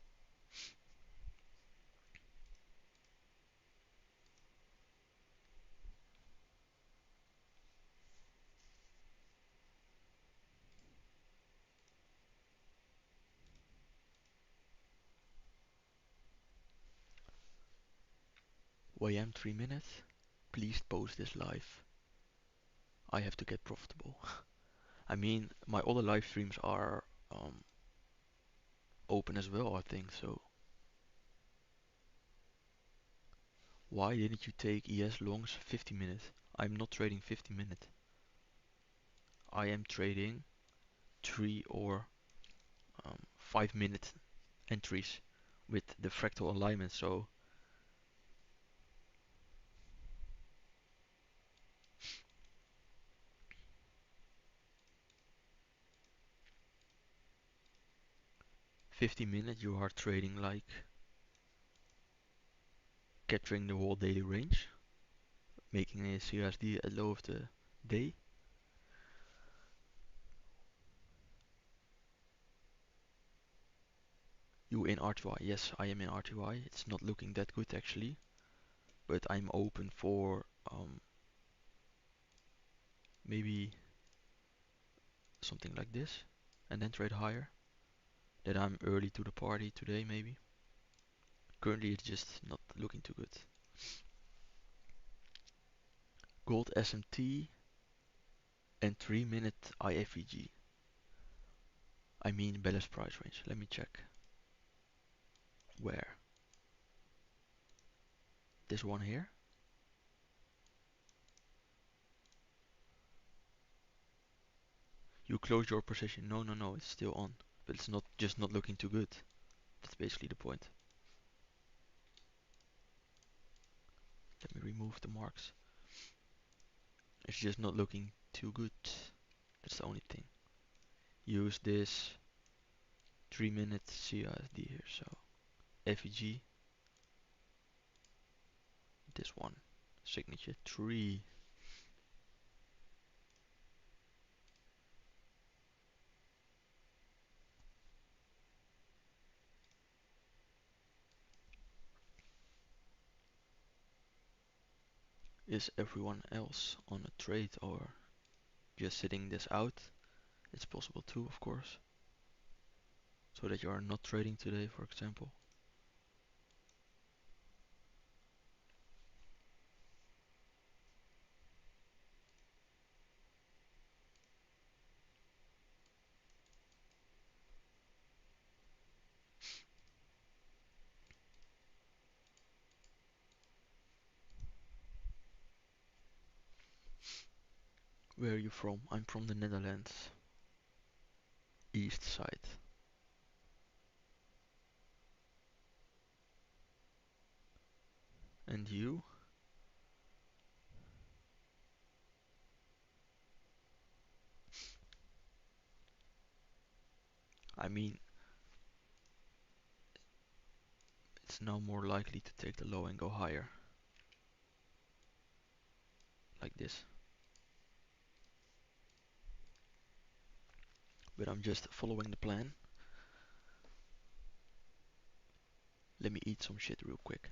YM 3 minutes. Please post this live. I have to get profitable. I mean, my other live streams are open as well, I think so. Why didn't you take ES longs 50 minutes? I'm not trading 50 minutes. I am trading 3 or 5 minute entries with the fractal alignment, so 50 minutes you are trading like capturing the whole daily range, making a CSD at low of the day. You in RTY? Yes, I am in RTY. It's not looking that good actually, but I'm open for maybe something like this and then trade higher. That I'm early to the party today maybe. Currently it's just not looking too good. Gold SMT and 3-minute IFVG. I mean balanced price range. Let me check. Where? This one here? You close your position. No, no, no, it's still on. But it's not just not looking too good. That's basically the point. Let me remove the marks. It's just not looking too good. That's the only thing. Use this 3-minute CSD here. So FEG, this one, signature 3. Is everyone else on a trade or just sitting this out? It's possible too, of course. So that you are not trading today, for example. Where are you from? I'm from the Netherlands. East side. And you? I mean, it's now more likely to take the low and go higher. Like this. But I'm just following the plan. Let me eat some shit real quick.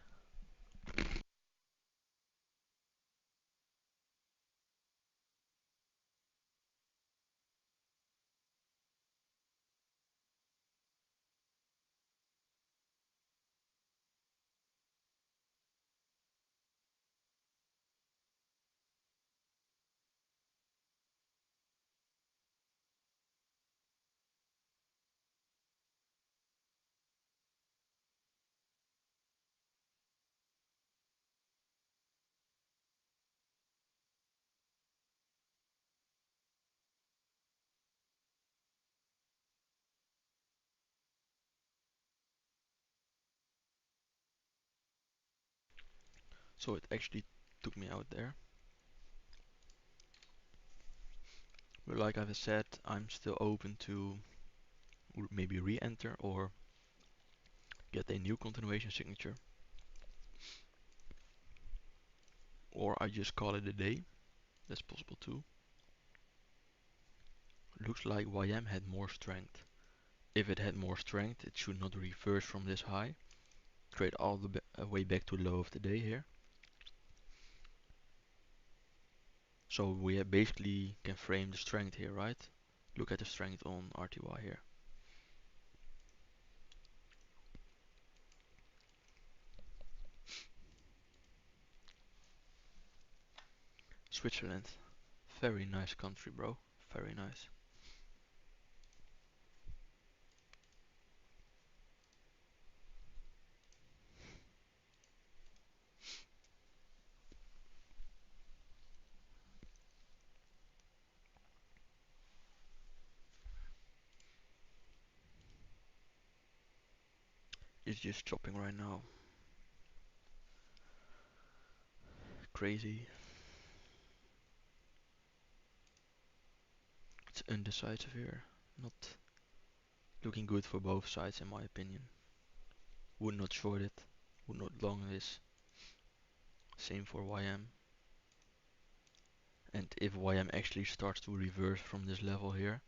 So it actually took me out there. But like I've said, I'm still open to maybe re-enter or get a new continuation signature. Or I just call it a day. That's possible too. Looks like YM had more strength. If it had more strength, it should not reverse from this high. Trade all the way back to low of the day here. So we basically can frame the strength here, right? Look at the strength on RTY here. Switzerland. Very nice country, bro. Very nice. It's just chopping right now. Crazy. It's undecisive here. Not looking good for both sides in my opinion. Would not short it. Would not long this. Same for YM. And if YM actually starts to reverse from this level here,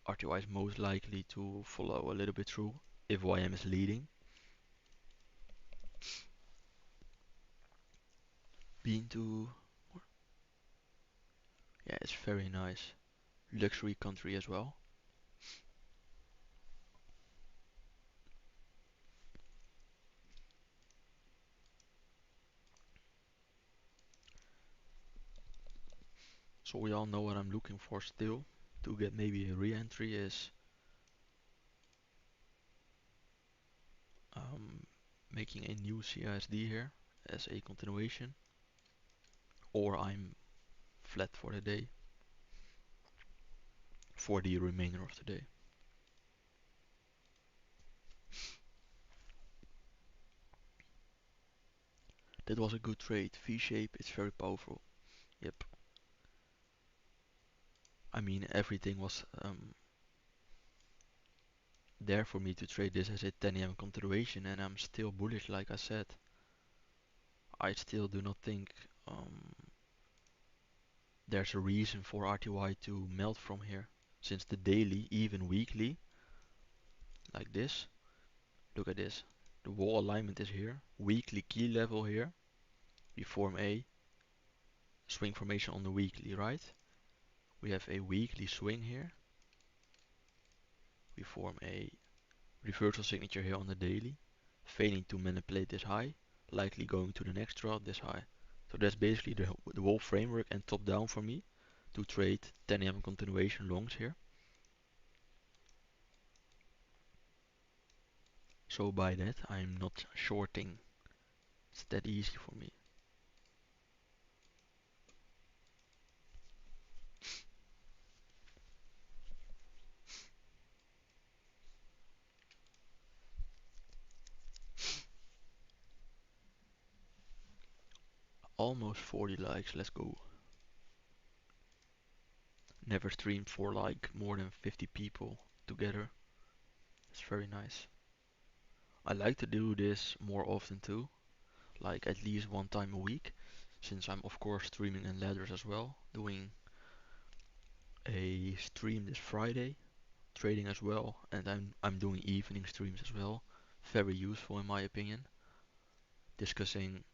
RTY is most likely to follow a little bit through if YM is leading. Been to, yeah, it's very nice. Luxury country as well. So we all know what I'm looking for still to get maybe a re-entry is making a new CISD here as a continuation, or I'm flat for the day for the remainder of the day. That was a good trade. V shape, it's very powerful. Yep. I mean everything was there for me to trade this as a 10 AM continuation, and I'm still bullish like I said. I still do not think there's a reason for RTY to melt from here, since the daily, even weekly, like this, look at this, the wall alignment is here, weekly key level here, we form a swing formation on the weekly, right? We have a weekly swing here, we form a reversal signature here on the daily, failing to manipulate this high, likely going to the next draw this high. So that's basically the whole framework and top down for me to trade 10 AM continuation longs here. So by that I'm not shorting. It's that easy for me. Almost 40 likes, let's go. Never streamed for like more than 50 people together. It's very nice. I like to do this more often too, like at least one time a week, since I'm of course streaming in Lathyrus as well, doing a stream this Friday, trading as well, and I'm doing evening streams as well. Very useful in my opinion. Discussing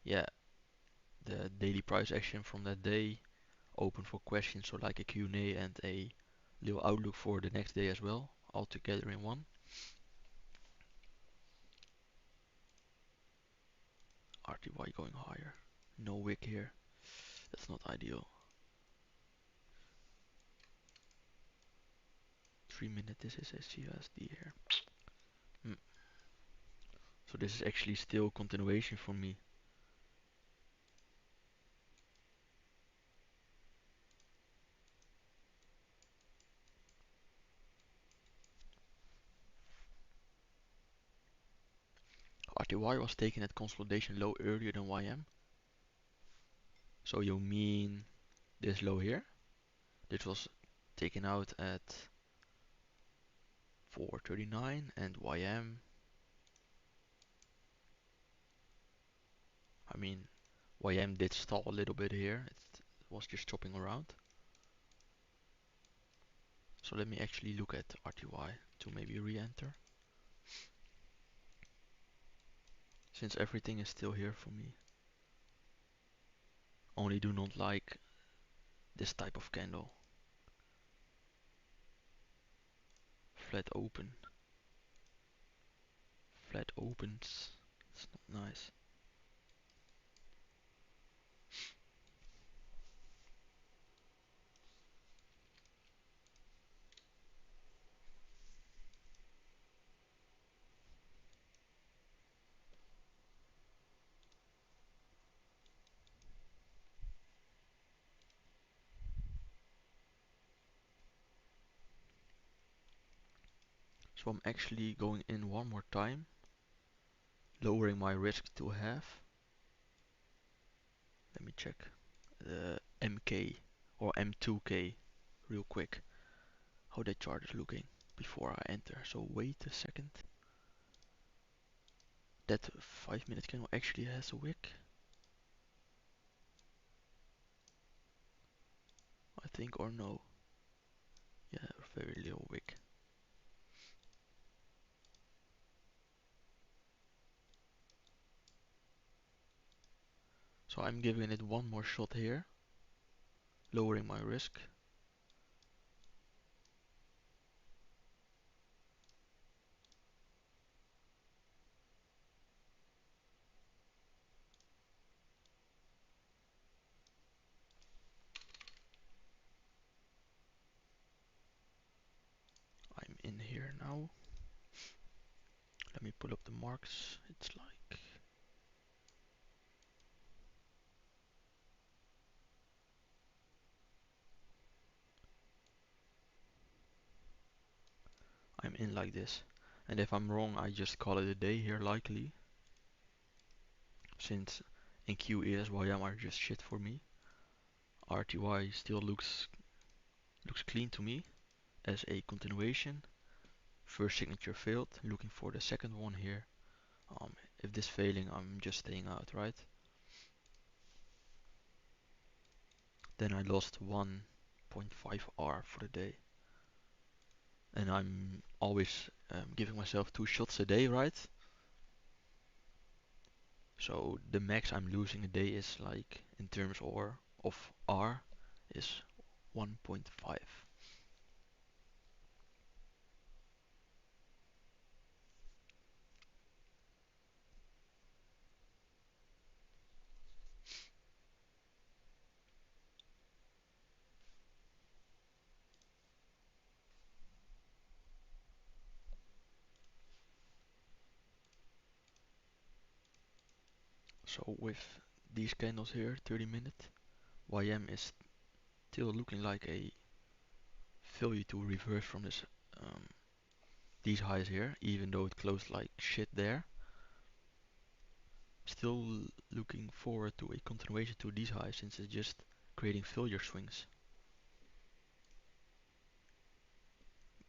yeah, the daily price action from that day, open for questions, so like a Q&A and a little outlook for the next day as well, all together in one. RTY going higher. No wick here. That's not ideal. 3 minute, this is a CSD here. So this is actually still continuation for me. RTY was taken at consolidation low earlier than YM. So you mean this low here? This was taken out at 439 and YM. I mean, YM did stall a little bit here. It was just chopping around. So let me actually look at RTY to maybe re-enter. Since everything is still here for me. Only do not like this type of candle. Flat open. Flat opens. It's not nice. So I'm actually going in one more time, lowering my risk to half. Let me check the MK or M2K real quick, how that chart is looking before I enter. So wait a second. That 5-minute candle actually has a wick. I think, or no. Yeah, very little wick. So I'm giving it one more shot here, lowering my risk. I'm in here now. Let me pull up the marks. It's like I'm in like this. And if I'm wrong, I just call it a day here likely. Since in QES YM are just shit for me. RTY still looks clean to me as a continuation. First signature failed, looking for the second one here. If this failing, I'm just staying out, right? Then I lost 1.5 R for the day. And I'm always giving myself 2 shots a day, right? So the max I'm losing a day is like, in terms of R, is 1.5. So with these candles here, 30 minute, YM is still looking like a failure to reverse from this these highs here, even though it closed like shit there. Still looking forward to a continuation to these highs since it's just creating failure swings.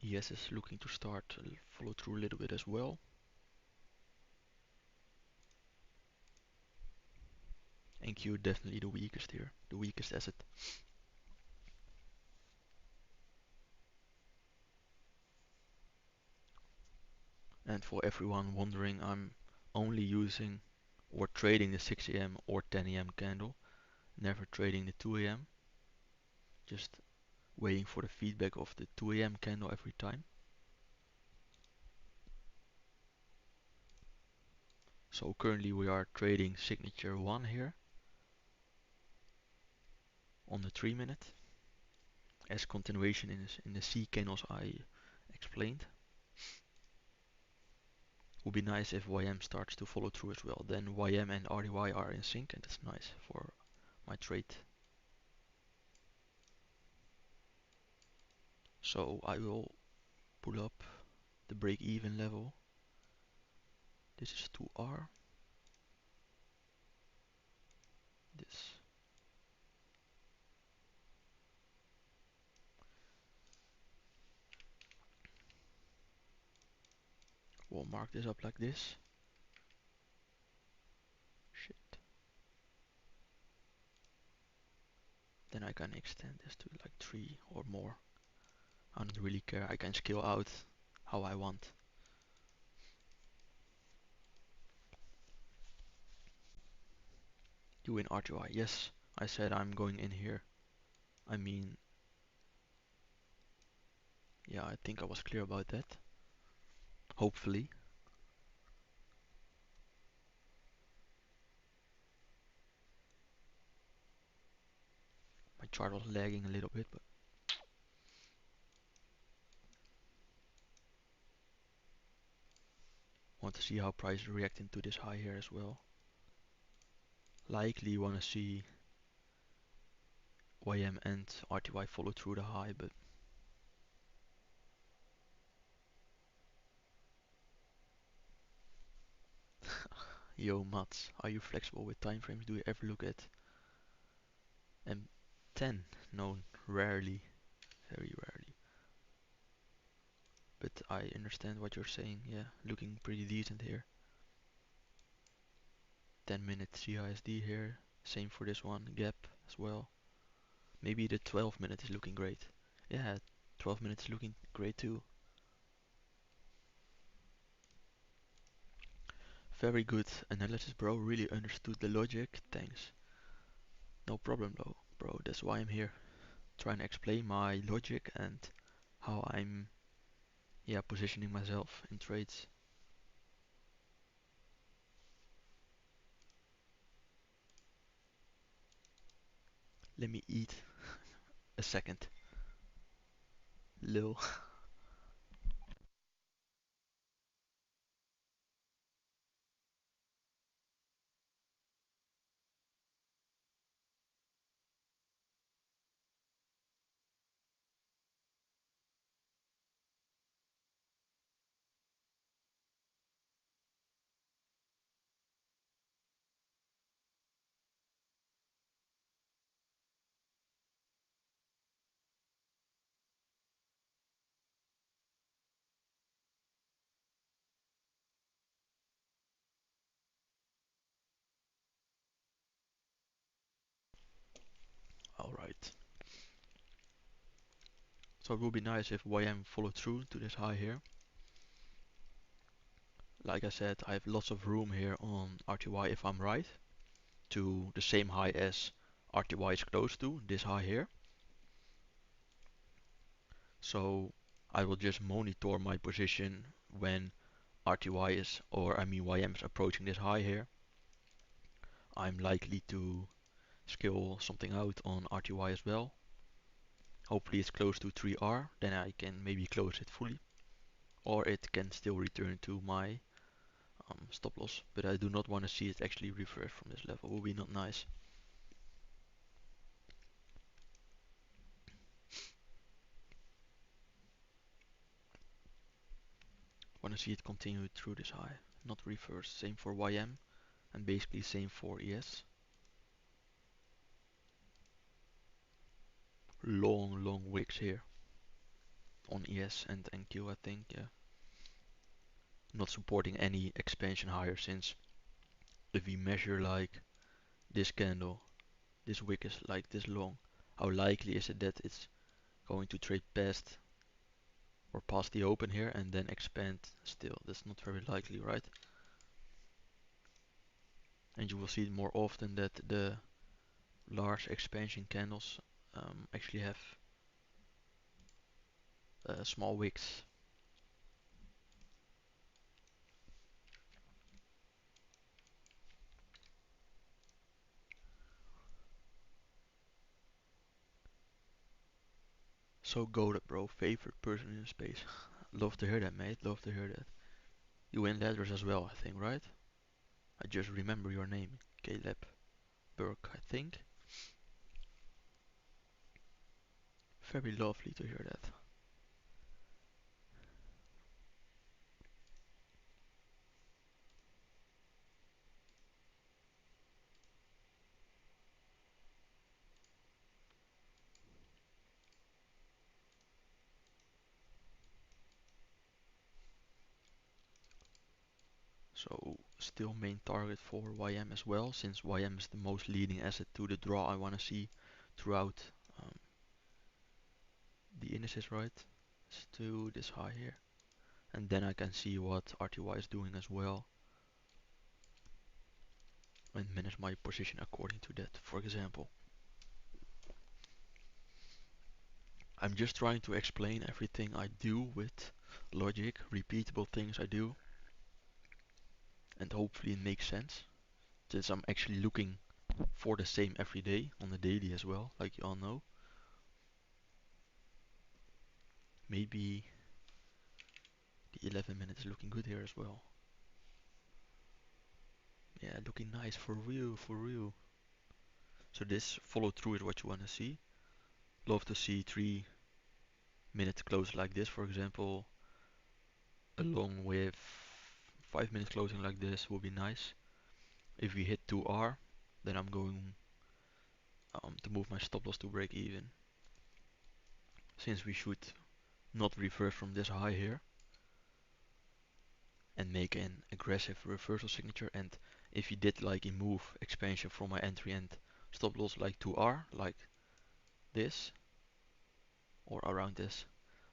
ES is looking to start follow through a little bit as well. NQ definitely the weakest here, the weakest asset. And for everyone wondering, I'm only using or trading the 6 a.m. or 10 a.m. candle, never trading the 2 a.m. Just waiting for the feedback of the 2 a.m. candle every time. So currently we are trading signature 1 here on the 3 minute as continuation in the C candles I explained. Would be nice if YM starts to follow through as well. Then YM and RDY are in sync and that's nice for my trade. So I will pull up the break even level This is 2R. This. We'll mark this up like this. Shit. Then I can extend this to like 3 or more. I don't really care. I can scale out how I want. You in RTY? Yes, I said I'm going in here. I mean, yeah, I think I was clear about that. Hopefully. My chart was lagging a little bit, but want to see how price is reacting to this high here as well. Likely want to see YM and RTY follow through the high, but yo, Mats, are you flexible with time frames? Do you ever look at M10? No, rarely, very rarely. But I understand what you're saying. Yeah, looking pretty decent here. 10-minute CISD here. Same for this one. Gap as well. Maybe the 12-minute is looking great. Yeah, 12 minutes is looking great too. Very good analysis, bro. Really understood the logic. Thanks. No problem though, bro. That's why I'm here. Trying to explain my logic and how I'm, yeah, positioning myself in trades. Let me eat a second. Lil. Alright. So it would be nice if YM followed through to this high here. Like I said, I have lots of room here on RTY if I'm right, to the same high as RTY is close to, this high here. So I will just monitor my position when RTY is, or I mean YM is approaching this high here. I'm likely to scale something out on RTY as well. Hopefully it's close to 3R, then I can maybe close it fully. Or it can still return to my stop loss, but I do not want to see it actually reverse from this level. Will be not nice. Want to see it continue through this high, not reverse. Same for YM and basically same for ES. Long wicks here on ES and NQ, I think. Yeah, not supporting any expansion higher, since if we measure like this candle, this wick is like this long. How likely is it that it's going to trade past or past the open here and then expand still? That's not very likely, right? And you will see more often that the large expansion candles actually have small wicks. So goated, bro. Favorite person in the space. Love to hear that, mate. Love to hear that. You in Lathyrus as well, I think, right? I just remember your name. Caleb Burke, I think. Very lovely to hear that. So still main target for YM as well, since YM is the most leading asset to the draw I want to see throughout um, the indices, right? Let's do this high here. And then I can see what RTY is doing as well and manage my position according to that. For example, I'm just trying to explain everything I do with logic, repeatable things I do, and hopefully it makes sense. Since I'm actually looking for the same every day on the daily as well, like you all know. Maybe the 11 minutes is looking good here as well. Yeah, looking nice for real, for real. So this follow through is what you want to see. Love to see 3 minute close like this, for example, along with 5 minute closing like this will be nice. If we hit 2R, then I'm going to move my stop loss to break even. Since we should not reverse from this high here and make an aggressive reversal signature, and if you did like a move expansion from my entry and stop loss like 2R, like this or around this,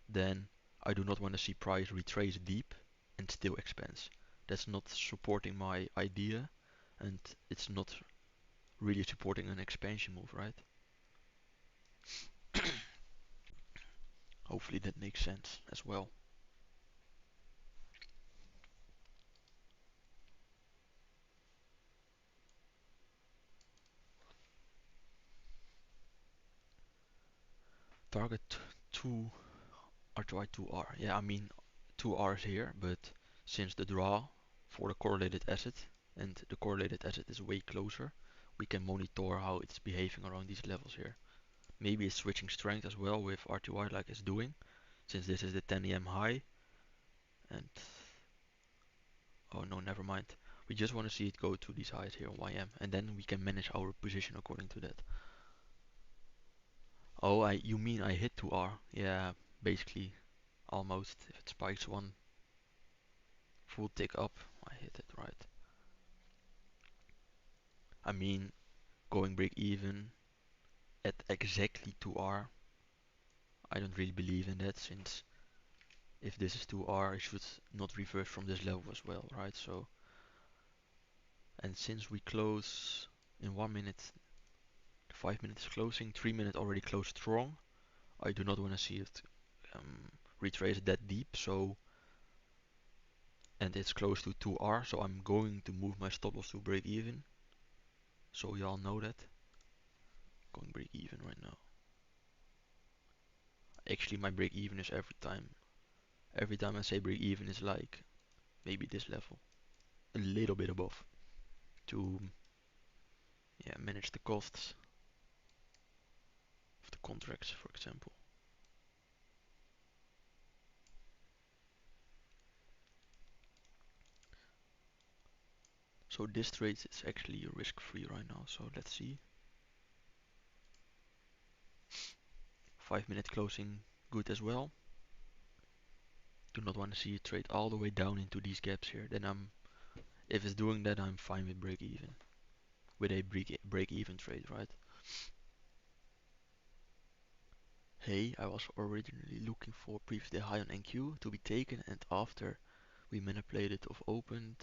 then I do not want to see price retrace deep and still expands. That's not supporting my idea, and it's not really supporting an expansion move, right? Hopefully that makes sense as well. Target 2 RTY 2R. Yeah, I mean 2R's here, but since the draw for the correlated asset and the correlated asset is way closer, we can monitor how it's behaving around these levels here. Maybe it's switching strength as well with RTY like it's doing, since this is the 10 EM high. And oh no, never mind. We just want to see it go to these highs here on YM, and then we can manage our position according to that. Oh, you mean I hit 2R? Yeah, basically, almost. If it spikes one full tick up, I hit it right. I mean, going break even at exactly 2R, I don't really believe in that, since if this is 2R, it should not reverse from this level as well, right? So, and since we close in 1 minute, 5 minutes closing, 3 minutes already closed strong, I do not want to see it retrace that deep. So, and it's close to 2R, so I'm going to move my stop loss to break even. So y'all know that. Going break even right now. Actually, my break even is every time. Every time I say break even is like maybe this level, a little bit above, to yeah manage the costs of the contracts, for example. So this trade is actually risk-free right now. So let's see. 5 minute closing, good as well. Do not want to see it trade all the way down into these gaps here. Then if it's doing that, I'm fine with break even. With a break even trade, right? Hey, I was originally looking for previous day high on NQ to be taken, and after we manipulated of open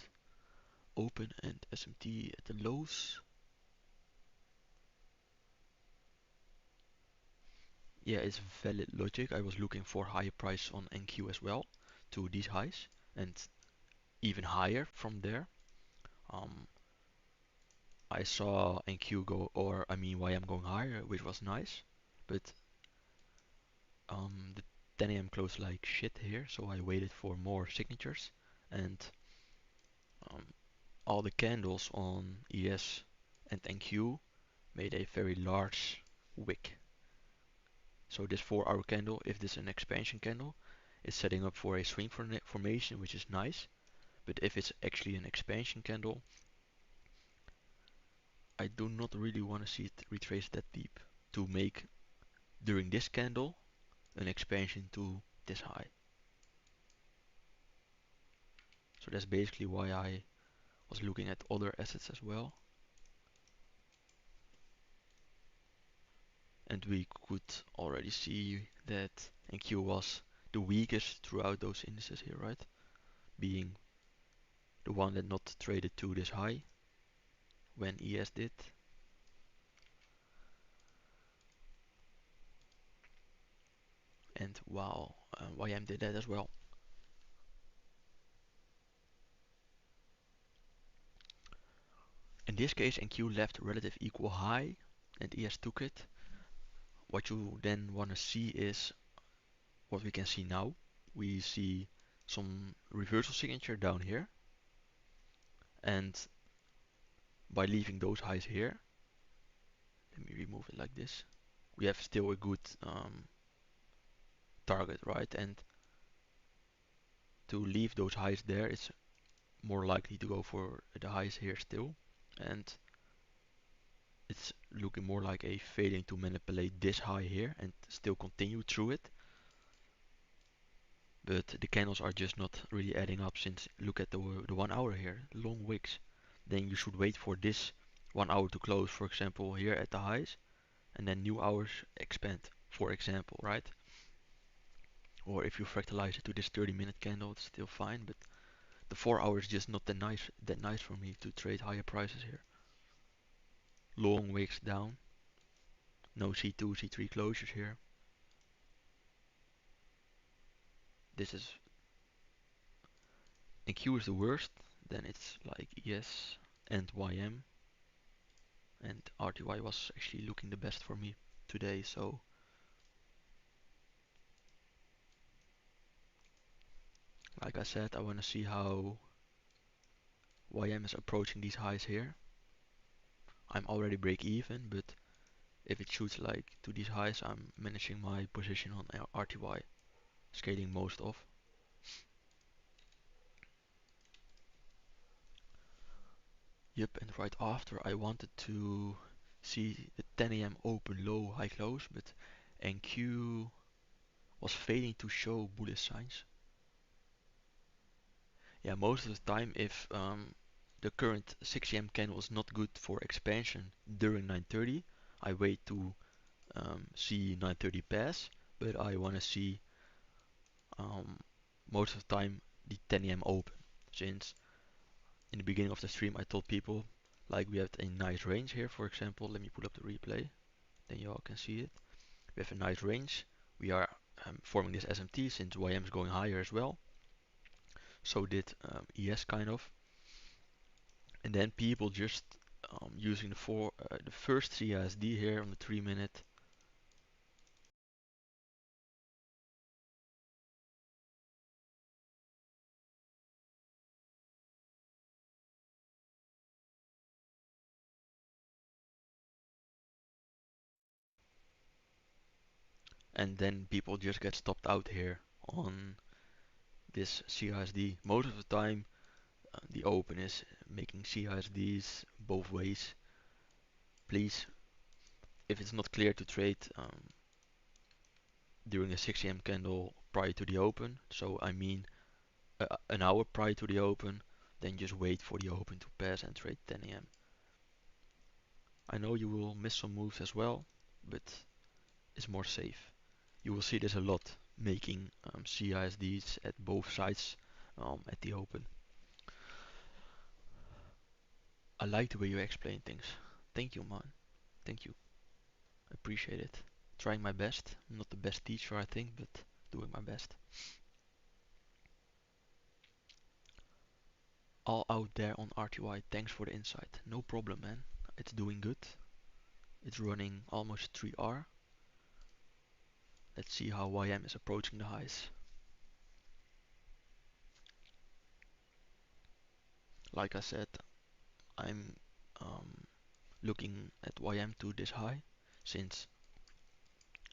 and SMT at the lows. Yeah, it's valid logic. I was looking for higher price on NQ as well to these highs and even higher from there. Um, I saw NQ go, or I mean YM going higher, which was nice, but the 10 a.m. closed like shit here, so I waited for more signatures, and um, all the candles on ES and NQ made a very large wick. So this 4-hour candle, if this is an expansion candle, is setting up for a swing formation, which is nice. But if it's actually an expansion candle, I do not really want to see it retrace that deep to make during this candle an expansion to this high. So that's basically why I Was looking at other assets as well, and we could already see that NQ was the weakest throughout those indices here, right? Being the one that not traded to this high when ES did. And wow, YM did that as well. In this case, NQ left relative equal high and ES took it. What you then want to see is what we can see now. We see some reversal signature down here, and by leaving those highs here, let me remove it like this, we have still a good target, right? And to leave those highs there, it's more likely to go for the highs here still, and it's looking more like a failing to manipulate this high here and still continue through it. But the candles are just not really adding up, since look at the 1 hour here, long wicks. Then you should wait for this 1 hour to close, for example, here at the highs, and then new hours expand, for example, right? Or if you fractalize it to this 30-minute candle, it's still fine, but the 4 hours is just not that nice for me to trade higher prices here. Long wicks down, no C2, C3 closures here. This is, and Q is the worst, then it's like ES and YM, and RTY was actually looking the best for me today, so like I said, I want to see how YM is approaching these highs here. I'm already break even, but if it shoots like to these highs, I'm managing my position on RTY, scaling most of. Yep, and right after I wanted to see the 10 a.m. open low, high close, but NQ was failing to show bullish signs. Yeah, most of the time, if the current 6 a.m. candle is not good for expansion during 9:30, I wait to see 9:30 pass, but I want to see um, most of the time the 10 a.m. open, since in the beginning of the stream I told people like we have a nice range here. For example, let me pull up the replay, then you all can see it. We have a nice range. We are forming this SMT since YM is going higher as well. So did ES kind of. And then people just using the first CSD here on the 3-minute. And then people just get stopped out here on this CSD. Most of the time the open is making CSDs both ways. Please, if it's not clear to trade during a 6 a.m. candle prior to the open, so I mean an hour prior to the open, then just wait for the open to pass and trade 10 a.m. I know you will miss some moves as well, but it's more safe. You will see this a lot, making CISDs at both sides at the open. I like the way you explain things. Thank you, man. Thank you. Appreciate it. Trying my best. I'm not the best teacher, I think, but doing my best. All out there on RTY, thanks for the insight. No problem, man. It's doing good. It's running almost 3R. Let's see how YM is approaching the highs. Like I said, I'm looking at YM to this high, since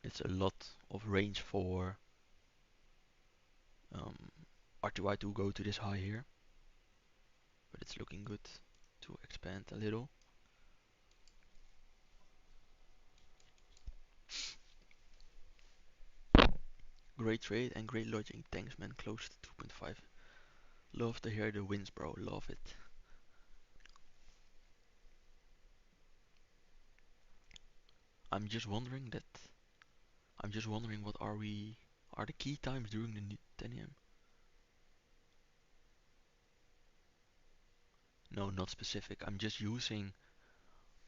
it's a lot of range for RTY to go to this high here, but it's looking good to expand a little. Great trade and great logic. Thanks, man. Close to 2.5. Love to hear the wins, bro. Love it. I'm just wondering that. I'm just wondering what are the key times during the 10 a.m. No, not specific. I'm just using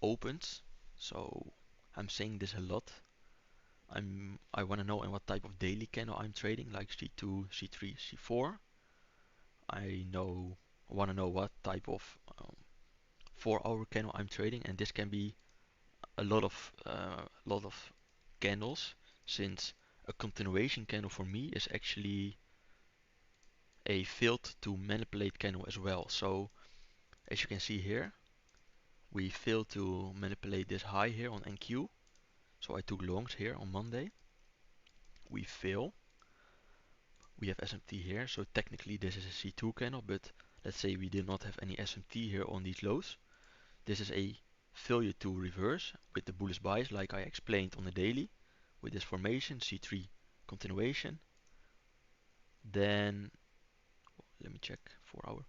opens. So I'm saying this a lot. I want to know in what type of daily candle I'm trading, like C2, C3, C4. I want to know what type of 4-hour candle I'm trading, and this can be a lot of candles, since a continuation candle for me is actually a failed to manipulate candle as well. So as you can see here, we failed to manipulate this high here on NQ. So I took longs here on Monday. We fail. We have SMT here, so technically this is a C2 candle, but let's say we did not have any SMT here on these lows. This is a failure to reverse with the bullish bias, like I explained on the daily, with this formation C3 continuation. Then let me check 4-hour.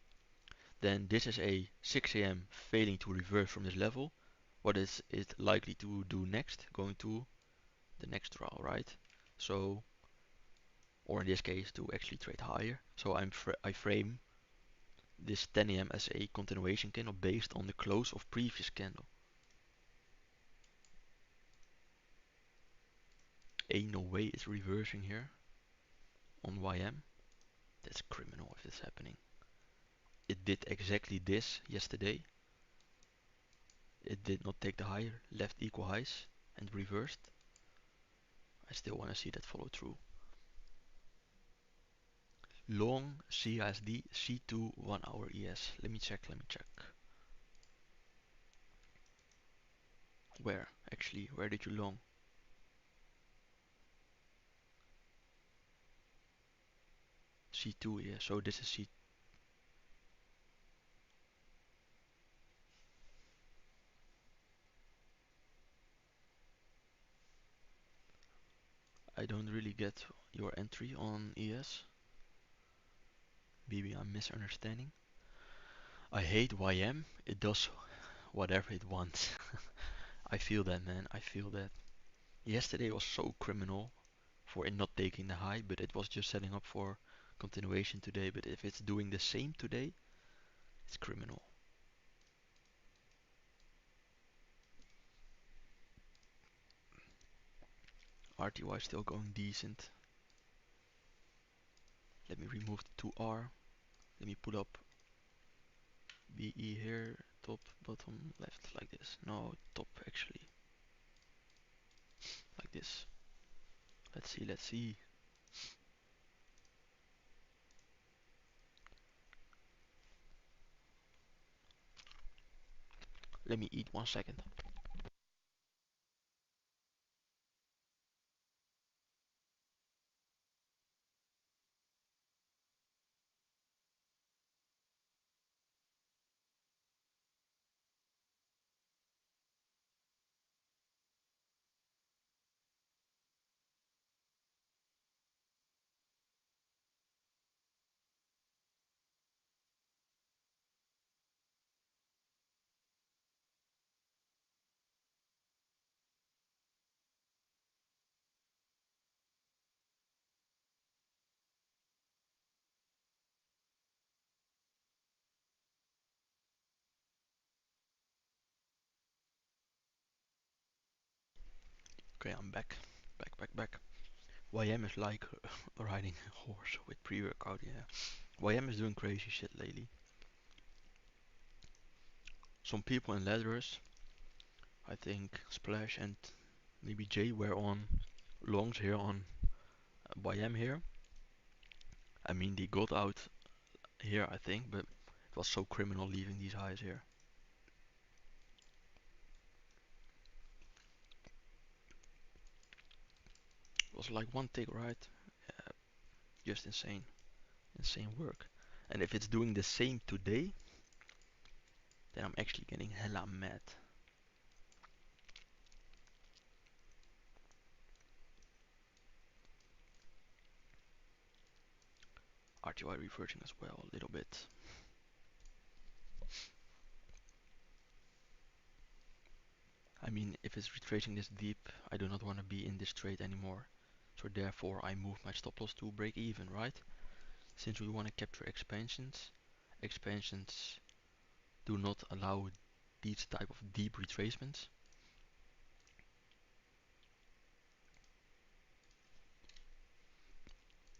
Then this is a 6 a.m. failing to reverse from this level. What is it likely to do next? Going to the next draw, right? So, or in this case, to actually trade higher. So I frame this 10 a.m. as a continuation candle based on the close of previous candle. Ain't no way it's reversing here on YM. That's criminal if it's happening. It did exactly this yesterday. It did not take the higher, left equal highs and reversed. I still want to see that follow through. Long CSD C2 1 hour ES. Let me check. Where? Actually, where did you long? C2, yeah. So this is C. I don't really get your entry on ES. Maybe I'm misunderstanding. I hate YM. It does whatever it wants. I feel that, man. I feel that. Yesterday was so criminal for it not taking the high, but it was just setting up for continuation today. But if it's doing the same today, it's criminal. RTY still going decent. Let me remove the 2R. Let me put up BE here, top, bottom, left, like this. No, top actually, like this. Let's see. Let me eat 1 second. Okay, I'm back. Back. YM is like riding a horse with pre-workout, yeah. YM is doing crazy shit lately. Some people in Lathyrus, I think Splash and maybe Jay were on longs here on YM here. I mean, they got out here, I think, but it was so criminal leaving these highs here. It was like one tick, right? Just insane. Insane work. And if it's doing the same today, then I'm actually getting hella mad. RTY reverting as well a little bit. I mean, if it's retracing this deep, I do not want to be in this trade anymore. So therefore I move my stop loss to break even, right? Since we want to capture expansions, expansions do not allow these type of deep retracements.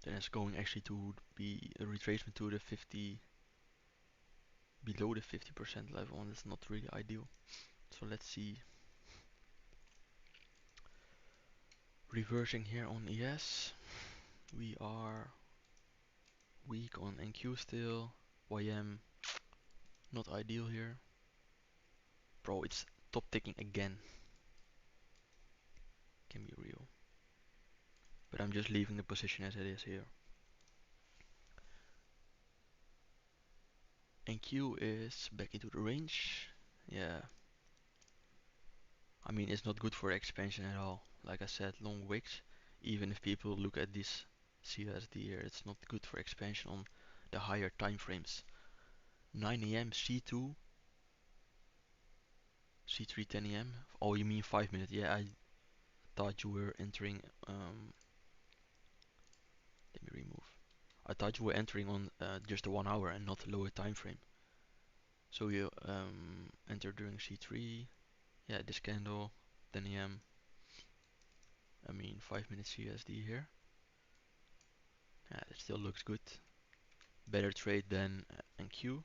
Then it's going actually to be a retracement to the 50, below the 50% level, and it's not really ideal. So let's see. Reversing here on ES. We are weak on NQ still. YM, not ideal here. Bro, it's top ticking again. Can be real. But I'm just leaving the position as it is here. NQ is back into the range. Yeah. I mean, it's not good for expansion at all. Like I said, long wicks. Even if people look at this CSD here, it's not good for expansion on the higher time frames. 9 a.m. C2, C3 10 a.m. Oh, you mean 5 minutes? Yeah, I thought you were entering. Let me remove. I thought you were entering on just the 1 hour and not lower time frame. So you enter during C3. Yeah, this candle 10 a.m. I mean 5 minutes CSD here. Yeah, it still looks good. Better trade than NQ.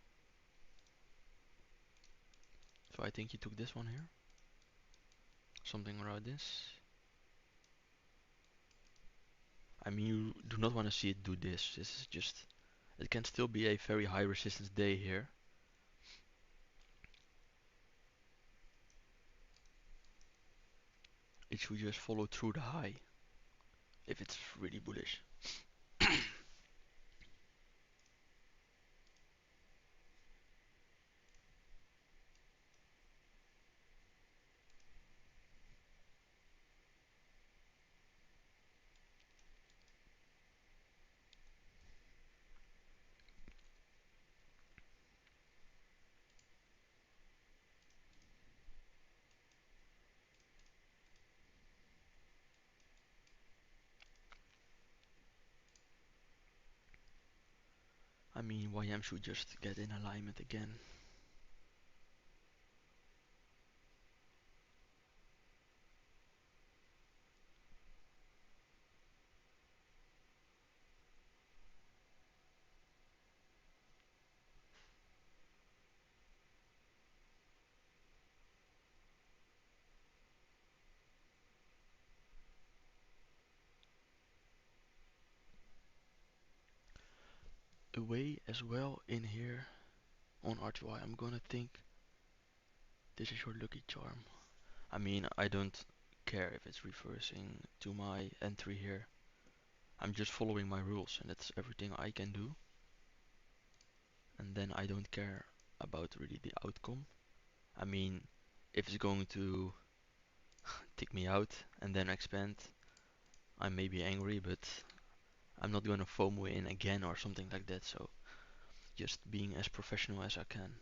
So I think you took this one here. Something around this. I mean, you do not want to see it do this. This is just, it can still be a very high resistance day here. It should just follow through the high if it's really bullish. I mean, YM should just get in alignment again. Away as well in here on RTY. I'm gonna think this is your lucky charm. I mean, I don't care if it's reversing to my entry here. I'm just following my rules and that's everything I can do. And then I don't care about really the outcome. I mean, if it's going to tick me out and then expand, I may be angry, but I'm not gonna FOMO in again or something like that. So just being as professional as I can.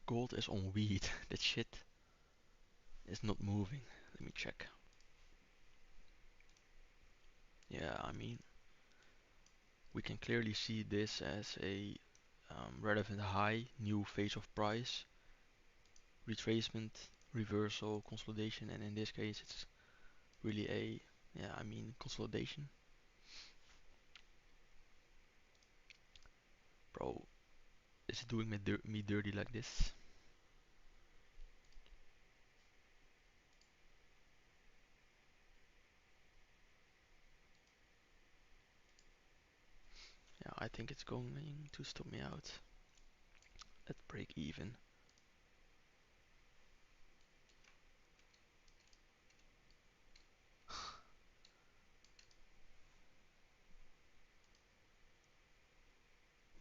Gold is on weed. That shit is not moving. Let me check. Yeah, I mean, we can clearly see this as a relevant high, new phase of price, retracement, reversal, consolidation, and in this case it's really a, yeah, I mean, consolidation. Bro, is it doing me dirty like this? Yeah, I think it's going to stop me out at break even.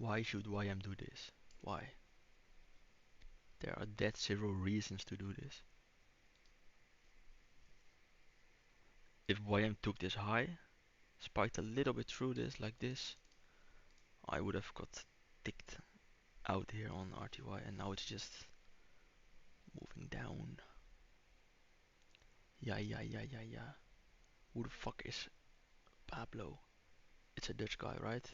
Why should YM do this? Why? There are dead zero reasons to do this. If YM took this high, spiked a little bit through this like this, I would have got ticked. out here on RTY, and now it's just moving down. Yeah. Who the fuck is Pablo? It's a Dutch guy, right?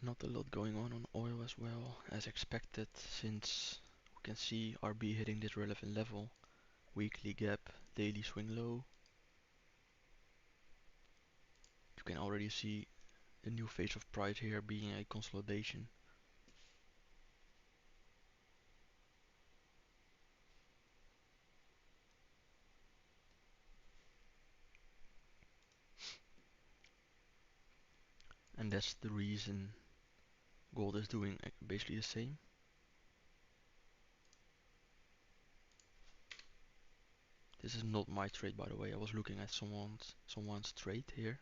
Not a lot going on oil as well, as expected, since we can see RB hitting this relevant level. Weekly gap, daily swing low. You can already see the new phase of price here being a consolidation. And that's the reason gold is doing basically the same. This is not my trade, by the way. I was looking at someone's trade here.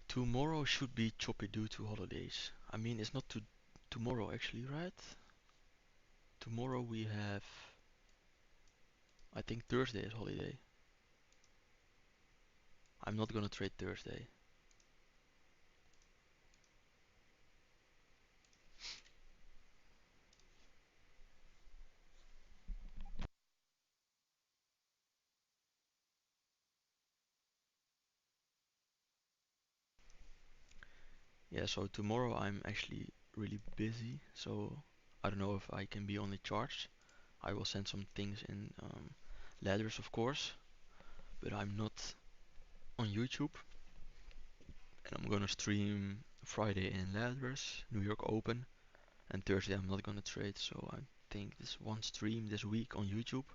Tomorrow should be choppy due to holidays. I mean, it's not tomorrow actually, right? Tomorrow we have, I think Thursday is holiday. I'm not gonna trade Thursday. Yeah, so tomorrow I'm actually really busy, so I don't know if I can be on the charts. I will send some things in Lathyrus, of course, but I'm not on YouTube. And I'm gonna stream Friday in Lathyrus, New York Open, and Thursday I'm not gonna trade, so I think this one stream this week on YouTube.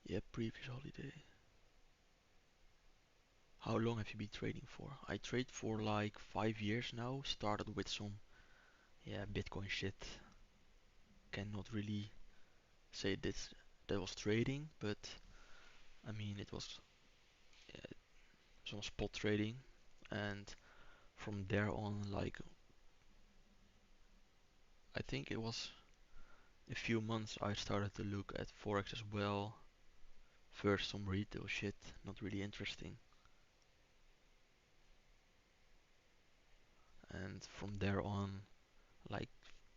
Yeah, previous holiday. How long have you been trading for? I trade for like 5 years now. Started with some, yeah, Bitcoin shit. Cannot really say this that was trading, but I mean it was some spot trading, and from there on, like I think it was a few months I started to look at forex as well. First some retail shit, not really interesting, and from there on, like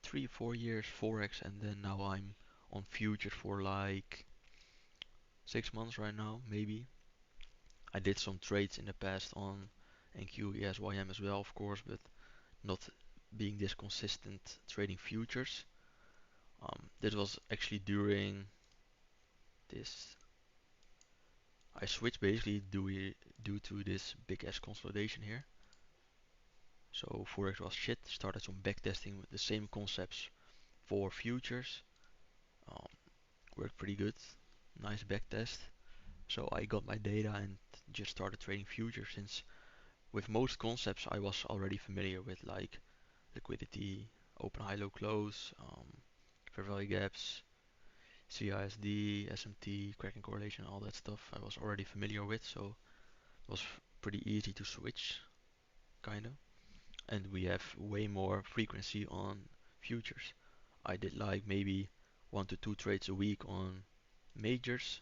3 4 years forex, and then now I'm on futures for like 6 months right now, maybe. I did some trades in the past on NQ, ESYM as well, of course, but not being this consistent trading futures. This was actually during this. I switched basically due to this big ass consolidation here. So forex was shit. Started some backtesting with the same concepts for futures. Um, Worked pretty good. Nice backtest. So I got my data and just started trading futures, since with most concepts I was already familiar with, like liquidity, open high low close, fair value gaps, CISD, SMT, cracking correlation, all that stuff I was already familiar with, so it was pretty easy to switch, kinda. And we have way more frequency on futures. I did like maybe 1 to 2 trades a week on majors,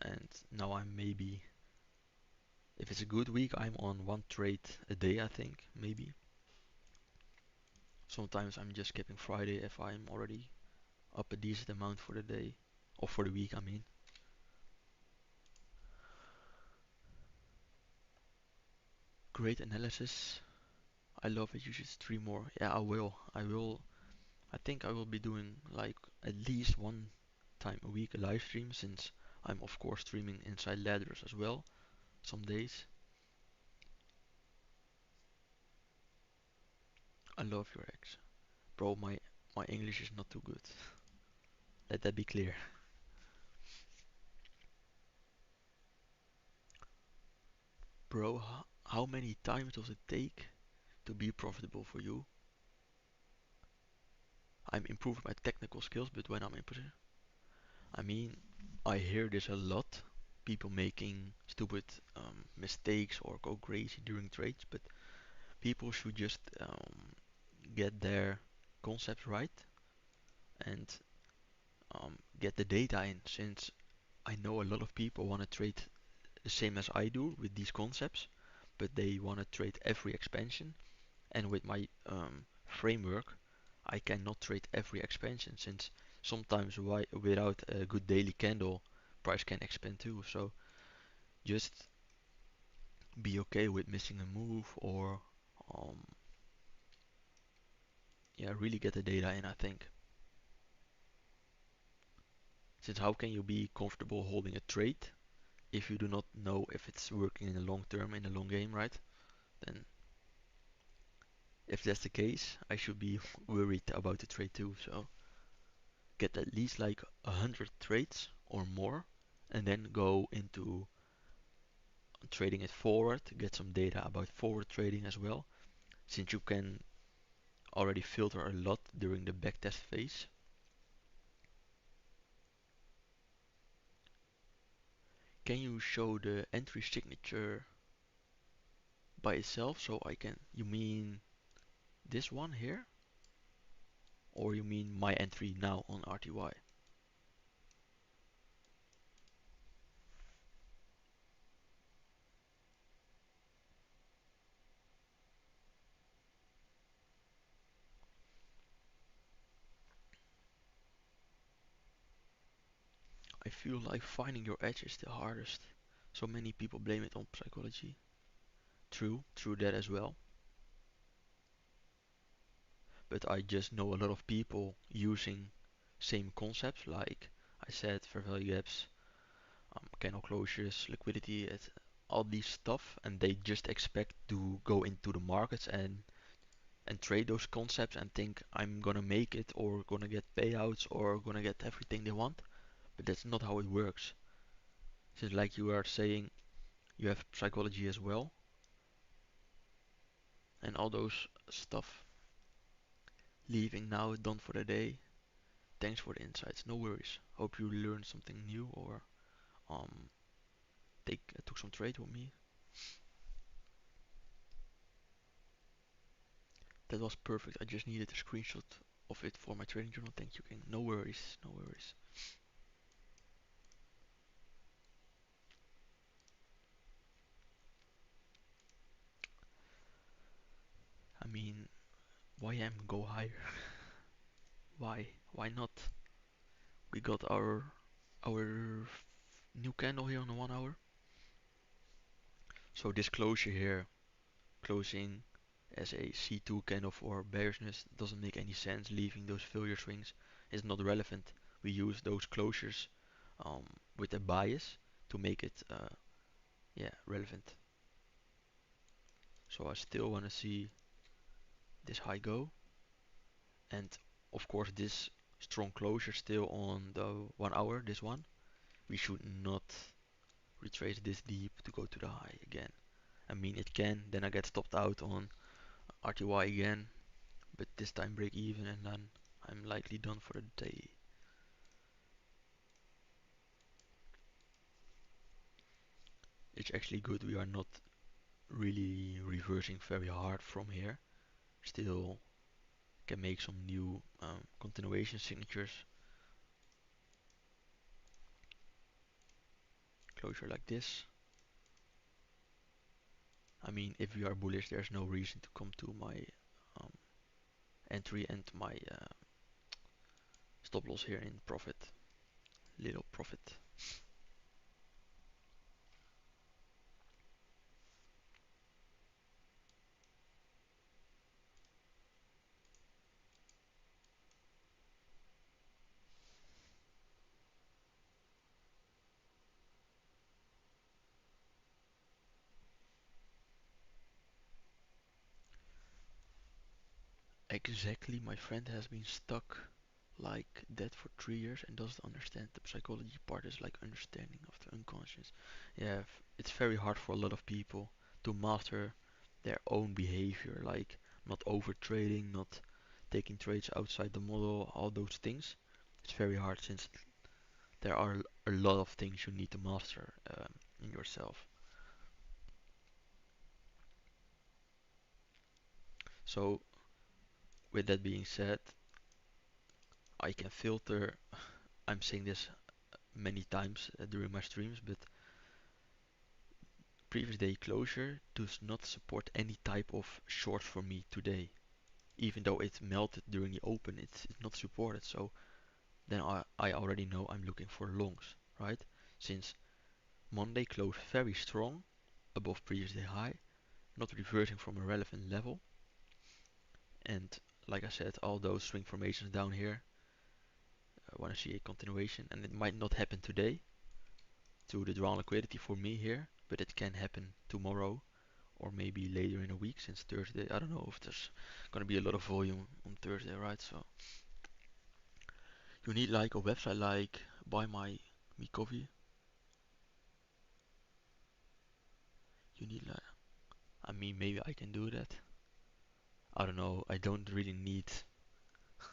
and now I'm maybe, if it's a good week, I'm on 1 trade a day, I think, maybe. Sometimes I'm just skipping Friday if I'm already up a decent amount for the day, or for the week, I mean. Great analysis. I love it. You should stream more. Yeah, I will. I think I will be doing like at least one time a week a live stream, since I'm of course streaming inside Ladders as well some days. I love your ex. Bro, my English is not too good. Let that be clear. Bro, how many times does it take to be profitable for you? I'm improving my technical skills, but when I'm in position, I mean, I hear this a lot. People making stupid mistakes or go crazy during trades, but people should just get their concepts right and get the data in. Since I know a lot of people want to trade the same as I do with these concepts, but they want to trade every expansion. And with my framework, I cannot trade every expansion since sometimes without a good daily candle, price can expand too. So just be okay with missing a move or um, yeah, really get the data in. I think since how can you be comfortable holding a trade if you do not know if it's working in the long term in the long game, right? Then if that's the case, I should be worried about the trade too. So get at least like 100 trades or more, and then go into trading it forward, get some data about forward trading as well, since you can already filter a lot during the backtest phase. Can you show the entry signature by itself so I can, you mean this one here? Or you mean my entry now on RTY? I feel like finding your edge is the hardest. So many people blame it on psychology. True that as well. But I just know a lot of people using same concepts like I said, fair value gaps, candle closures, liquidity, all these stuff, and they just expect to go into the markets and trade those concepts and think I'm gonna make it or gonna get payouts or gonna get everything they want. But that's not how it works. Just like you are saying, you have psychology as well, and all those stuff. Leaving now, done for the day. Thanks for the insights. No worries. Hope you learned something new or um took some trade with me. That was perfect. I just needed a screenshot of it for my trading journal. Thank you, King. No worries. No worries. I mean, why am go higher? Why? Why not? We got our new candle here on the 1 hour. So this closure here, closing as a C2 candle for bearishness, doesn't make any sense. Leaving those failure swings is not relevant. We use those closures um, with a bias to make it yeah, relevant. So I still want to see this high go, and of course this strong closure still on the 1 hour, this one. We should not retrace this deep to go to the high again. I mean it can, then I get stopped out on RTY again, but this time break even and then I'm likely done for the day. It's actually good we are not really reversing very hard from here. Still can make some new continuation signatures. Closure like this. I mean, if we are bullish, there's no reason to come to my um, entry and my stop loss here in profit. Little profit. Exactly, my friend has been stuck like that for 3 years and doesn't understand the psychology part is like understanding of the unconscious. Yeah, it's very hard for a lot of people to master their own behavior, like not over trading, not taking trades outside the model, all those things. It's very hard since there are a lot of things you need to master in yourself. So, with that being said, I can filter. I'm saying this many times during my streams, but previous day closure does not support any type of short for me today. Even though it's melted during the open, it's not supported. So then I already know I'm looking for longs, right? Since Monday closed very strong above previous day high, not reversing from a relevant level. And like I said, all those swing formations down here, I want to see a continuation. And it might not happen today to the drawn liquidity for me here, but it can happen tomorrow or maybe later in a week since Thursday. I don't know if there's gonna be a lot of volume on Thursday, right? So you need like a website like Buy My Me Coffee. You need like, I mean, maybe I can do that. I don't know. I don't really need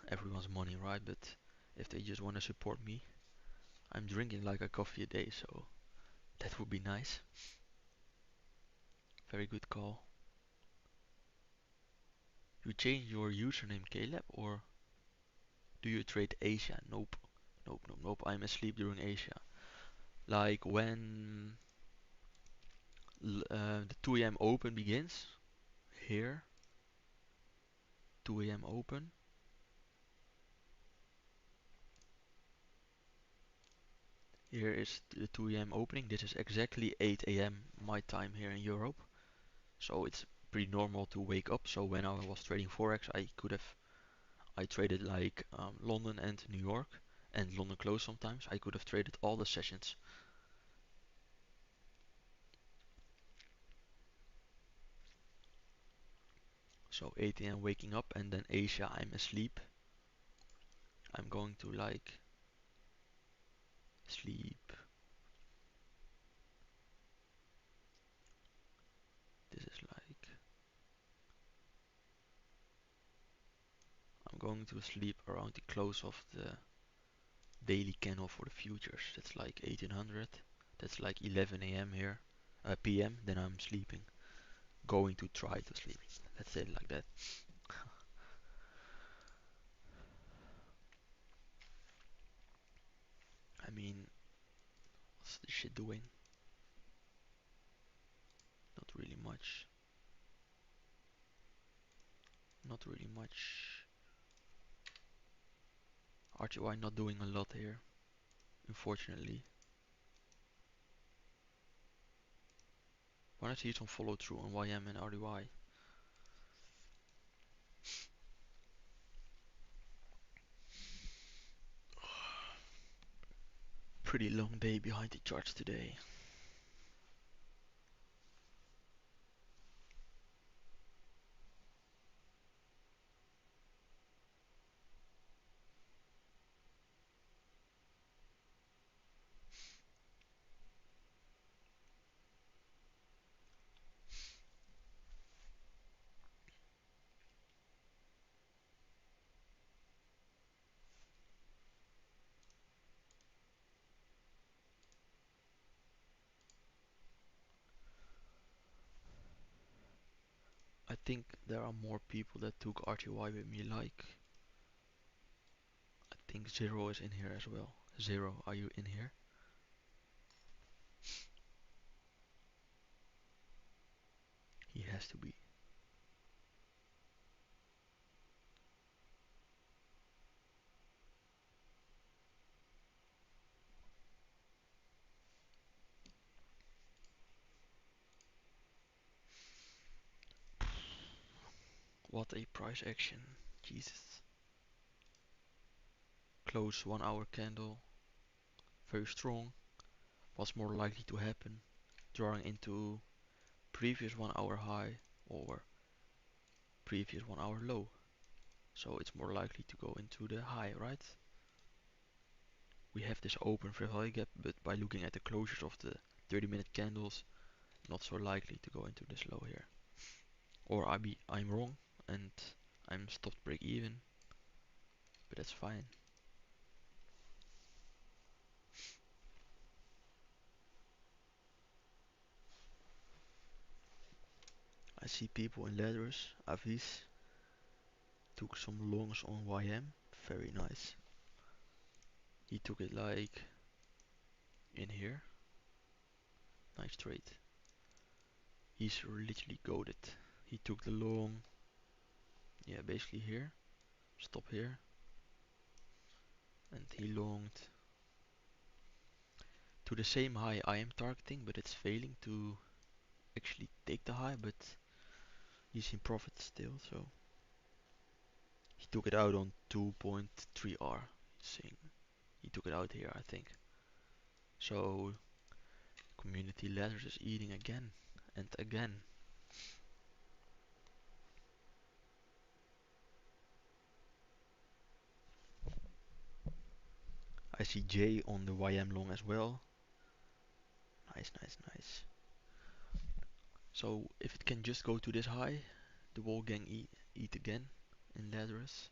everyone's money, right? But if they just want to support me, I'm drinking like a coffee a day, so that would be nice. Very good call. You change your username, Caleb, or do you trade Asia? Nope. Nope, nope, nope. I'm asleep during Asia. Like when the 2 a.m. open begins, here, 2 a.m. open. Here is the 2 a.m. opening. This is exactly 8 a.m. my time here in Europe. So it's pretty normal to wake up. So when I was trading Forex, I traded like London and New York and London closed sometimes. I could have traded all the sessions. So 8 a.m. waking up and then Asia, I'm asleep. I'm going to like sleep. This is like I'm going to sleep around the close of the daily candle for the futures. That's like 1800. That's like 11 a.m. here, p.m. Then I'm sleeping. Going to try to sleep. Let's say it like that. I mean, what's this shit doing? Not really much. Not really much. RTY not doing a lot here, unfortunately. Wanna see some follow through on YM and RDY. Pretty long day behind the charts today. I think there are more people that took RTY with me, like I think Zero is in here as well. Zero, are you in here? He has to be. What a price action. Jesus. Close 1 hour candle. Very strong. What's more likely to happen? Drawing into previous 1 hour high or previous 1 hour low. so it's more likely to go into the high, right? We have this open for value gap, but by looking at the closures of the 30-minute candles, not so likely to go into this low here. Or I'm wrong and I'm stopped break even, but that's fine. I see people in Lathyrus, Avis, took some longs on YM, very nice. He took it like in here, nice trade. He's literally goaded. He took the long, yeah, basically here, stop here, and he longed to the same high I am targeting, but it's failing to actually take the high, but he's in profit still, so he took it out on 2.3 R. Saying he took it out here, I think. So community letters is eating again and again. I see J on the YM long as well. Nice, nice, nice. So if it can just go to this high, the whole gang eat again in Lathyrus.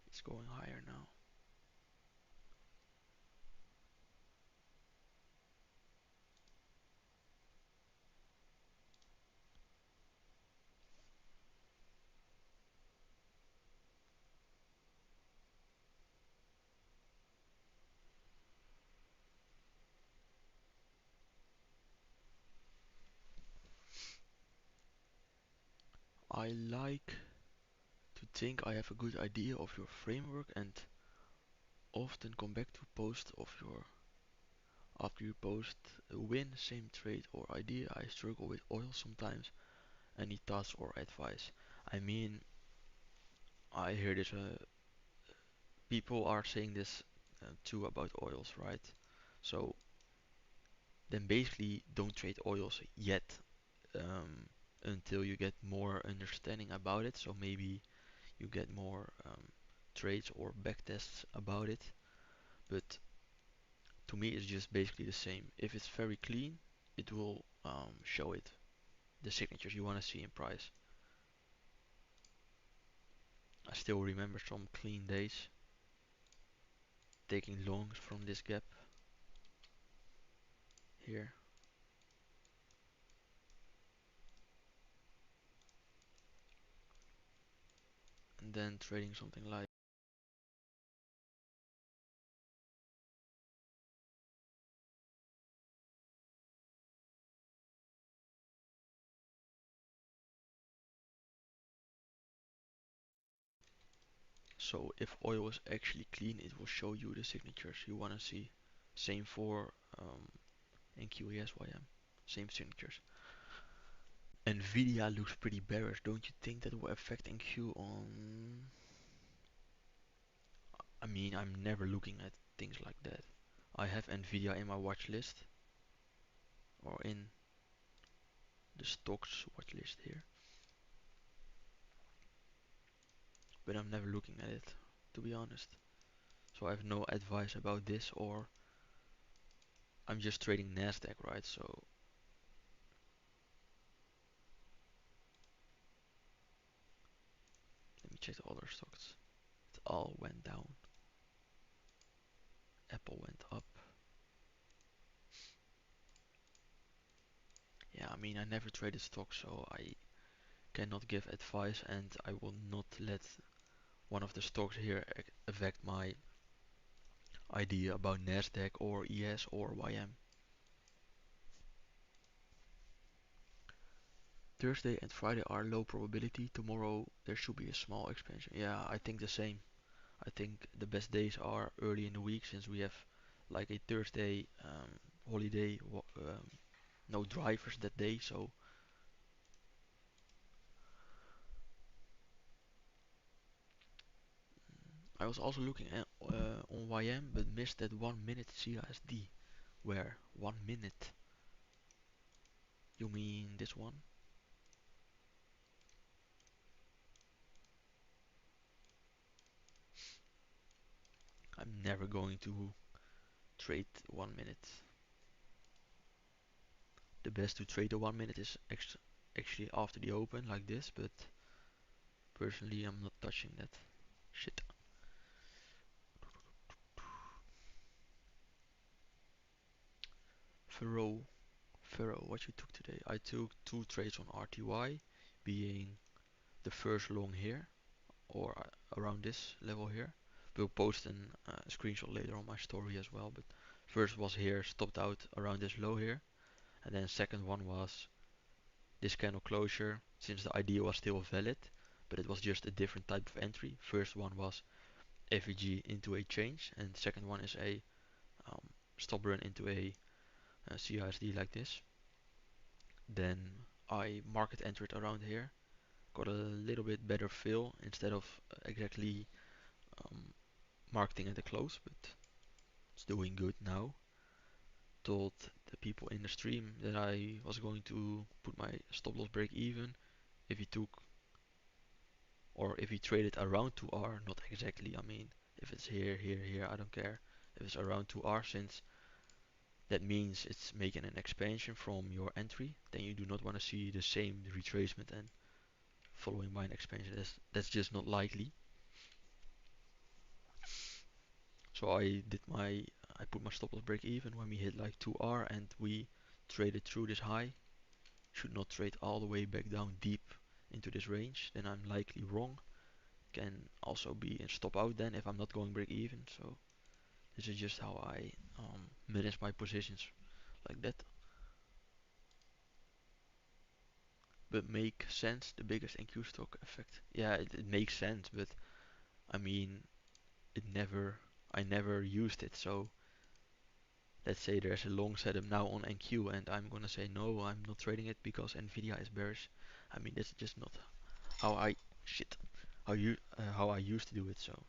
It's going higher now. I like to think I have a good idea of your framework and often come back to post of your after you post a win, same trade or idea. I struggle with oil sometimes. Any thoughts or advice? I mean, I hear this. People are saying this too about oils, right? So then basically don't trade oils yet um, until you get more understanding about it. So maybe you get more trades or backtests about it. But to me, it's just basically the same. If it's very clean, it will show it the signatures you want to see in price. I still remember some clean days taking longs from this gap here and then trading something like. So if oil is actually clean, it will show you the signatures you want to see. Same for NQESYM, same signatures. Nvidia looks pretty bearish. Don't you think that will affect NQ on? I mean, I'm never looking at things like that. I have Nvidia in my watch list or in the stocks watch list here, but I'm never looking at it, to be honest. So I have no advice about this, or I'm just trading Nasdaq, right? So let me check the other stocks. It all went down. Apple went up. Yeah, I mean, I never traded stocks, so I cannot give advice, and I will not let one of the stocks here affect my idea about Nasdaq or ES or YM. Thursday and Friday are low probability. Tomorrow there should be a small expansion. Yeah, I think the same. I think the best days are early in the week since we have like a Thursday holiday, no drivers that day, so I was also looking at on YM, but missed that 1 minute CISD. Where 1 minute? You mean this one? I'm never going to trade 1 minute. The best to trade the 1 minute is actually after the open like this, but personally I'm not touching that shit. Fero, Fero, what you took today? I took two trades on RTY, being the first long here, or around this level here. We'll post a screenshot later on my story as well, but first was here, stopped out around this low here, and then second one was this candle closure, since the idea was still valid, but it was just a different type of entry. First one was FEG into a change, and second one is a um, stop run into a CISD like this. Then I market entered around here, got a little bit better fill instead of exactly um, marketing at the close, but it's doing good now. Told the people in the stream that I was going to put my stop loss break even if he took, or if he traded around 2R, not exactly. I mean, if it's here, here, here, I don't care. If it's around 2R, since that means it's making an expansion from your entry, then you do not want to see the same retracement and following by an expansion. That's just not likely. So I put my stop loss break even when we hit like 2R and we traded through this high. Should not trade all the way back down deep into this range, then I'm likely wrong. Can also be in stop out then if I'm not going break even. So this is just how I manage my positions like that. But make sense, the biggest NQ stock effect. Yeah, it makes sense, but I mean, it never, I never used it. So let's say there's a long setup now on NQ, and I'm gonna say no, I'm not trading it because Nvidia is bearish. I mean, that's just not how I shit how I used to do it. So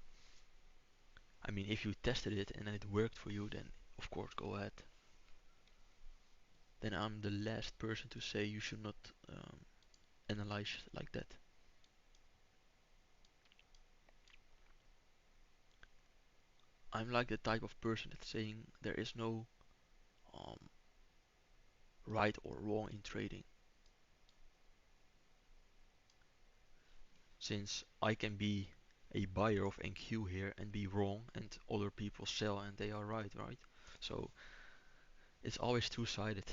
I mean, if you tested it and it worked for you, then of course go ahead. Then I'm the last person to say you should not analyze like that. I'm like the type of person that's saying there is no um, right or wrong in trading. Since I can be a buyer of NQ here and be wrong, and other people sell and they are right, right? So it's always two-sided.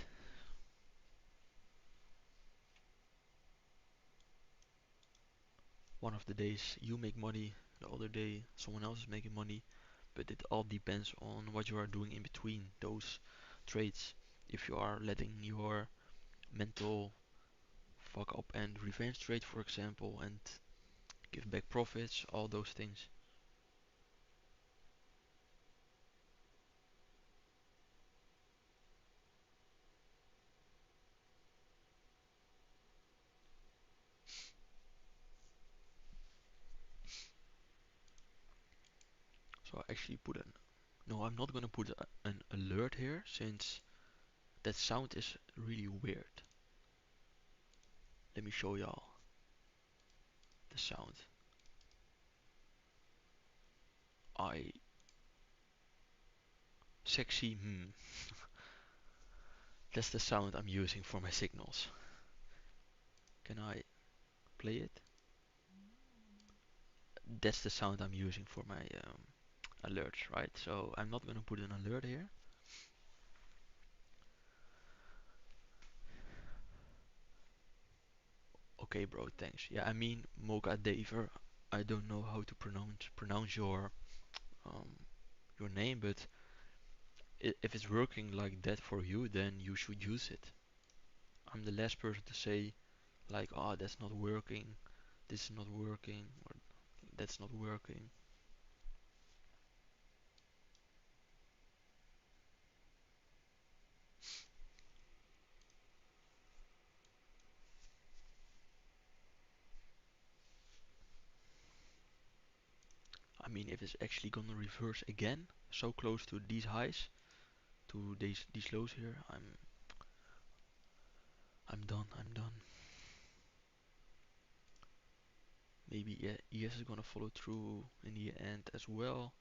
One of the days you make money, the other day someone else is making money, but it all depends on what you are doing in between those trades. If you are letting your mental fuck up and revenge trade, for example, and give back profits, all those things. So I actually put an no, I'm not gonna put an alert here since that sound is really weird. Let me show y'all the sound. I sexy That's the sound I'm using for my signals. Can I play it? That's the sound I'm using for my alerts, right? So I'm not gonna put an alert here. Okay, bro, thanks. Yeah, I mean Mocha Daver. I don't know how to pronounce um, your name, but if it's working like that for you, then you should use it. I'm the last person to say like, oh, that's not working, this is not working, or that's not working. I mean, if it's actually gonna reverse again, so close to these highs, to these lows here, I'm done. I'm done. Maybe yeah, ES is gonna follow through in the end as well.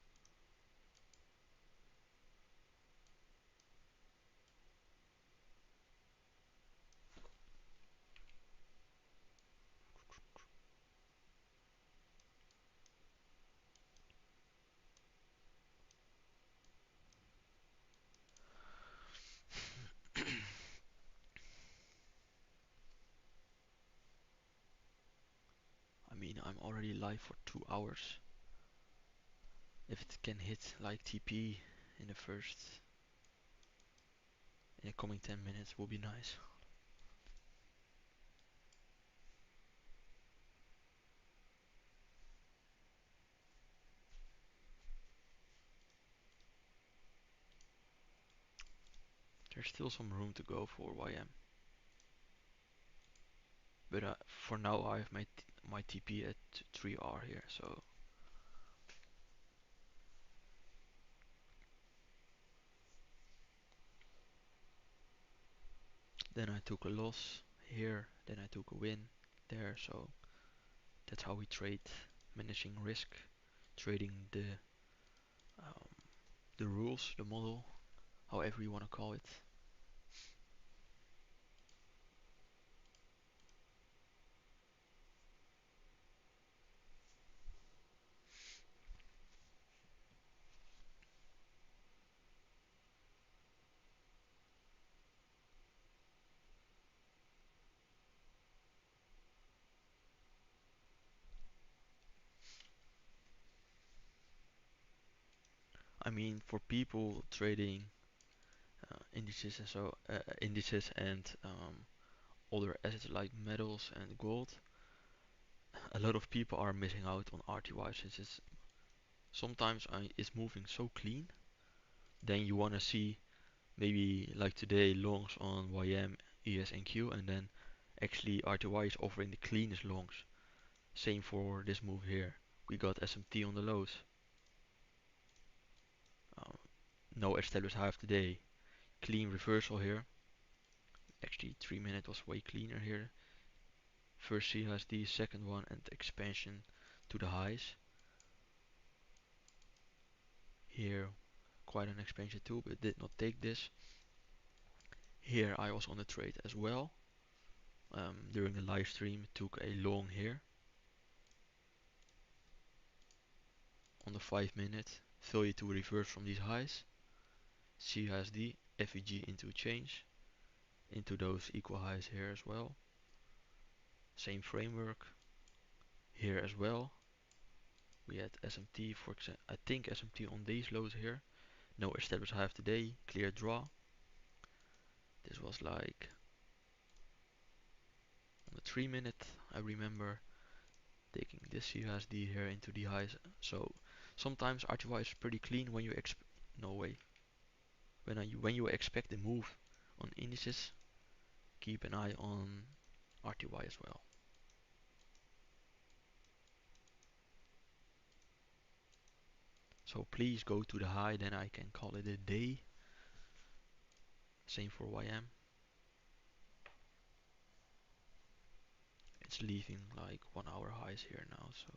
I mean, I'm already live for 2 hours. If it can hit like TP in the coming 10 minutes, will be nice. There's still some room to go for YM, but for now I have my TP at 3R here, so then I took a loss here, then I took a win there, so that's how we trade, managing risk, trading um, the rules, the model, however you want to call it. I mean, for people trading indices and indices and other assets like metals and gold, a lot of people are missing out on RTY since it's sometimes it's moving so clean. Then you wanna see maybe like today longs on YM, ES and Q, and then actually RTY is offering the cleanest longs. Same for this move here. We got SMT on the lows. Um, no established hive today. Clean reversal here. Actually 3 minute was way cleaner here. First C has the second one and expansion to the highs. Here quite an expansion too, but did not take this. Here I was on the trade as well. During the live stream took a long here on the 5 minute. Failure to reverse from these highs. CSD, FEG into change, into those equal highs here as well. Same framework here as well. We had SMT for example, I think SMT on these lows here. No established hive today, clear draw. This was like on the 3 minute, I remember taking this CSD here into the highs. So sometimes RTY is pretty clean when you no way. When you expect a move on indices, keep an eye on RTY as well. So please go to the high, then I can call it a day. Same for YM. It's leaving like 1 hour highs here now, so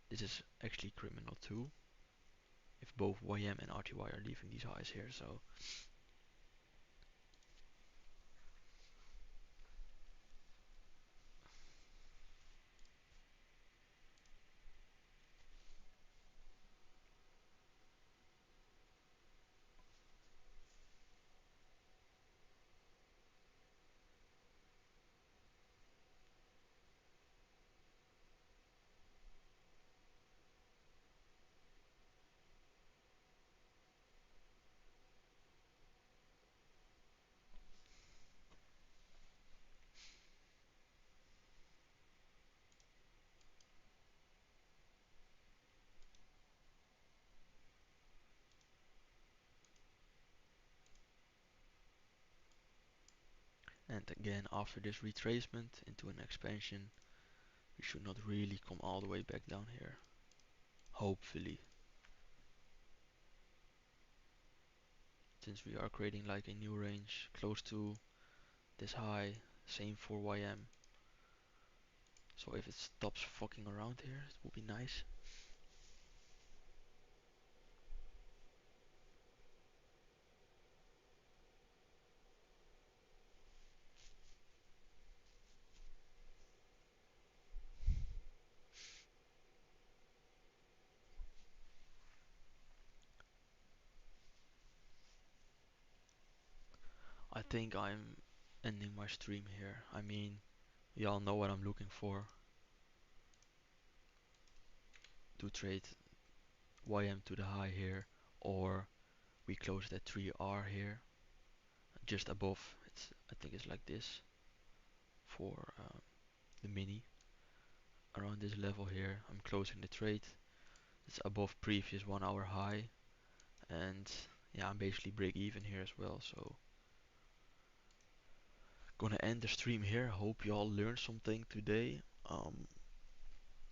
this is actually criminal too. If both YM and RTY are leaving these highs here, so and again after this retracement into an expansion, We should not really come all the way back down here. Hopefully. Since we are creating like a new range close to this high. Same for YM. So if it stops fucking around here, it would be nice. I think I'm ending my stream here. I mean, y'all know what I'm looking for. To trade YM to the high here, or we close that 3R here, just above. I think it's like this for the mini. Around this level here, I'm closing the trade. It's above previous 1 hour high, and yeah, I'm basically break even here as well. So gonna end the stream here. Hope y'all learned something today.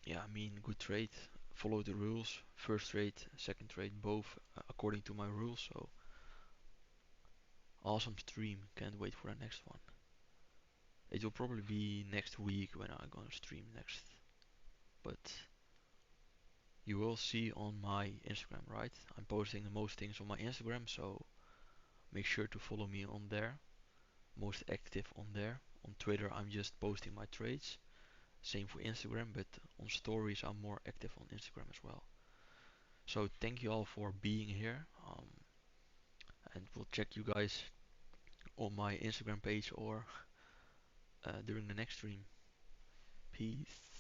Yeah, I mean, good trade. Follow the rules. First trade, second trade, both according to my rules. So awesome stream. Can't wait for the next one. It will probably be next week when I'm gonna stream next. But you will see on my Instagram, right? I'm posting the most things on my Instagram, so make sure to follow me on there. Most active on there. On Twitter, I'm just posting my trades. Same for Instagram, but on stories, I'm more active on Instagram as well. So thank you all for being here. And we'll check you guys on my Instagram page or during the next stream. Peace.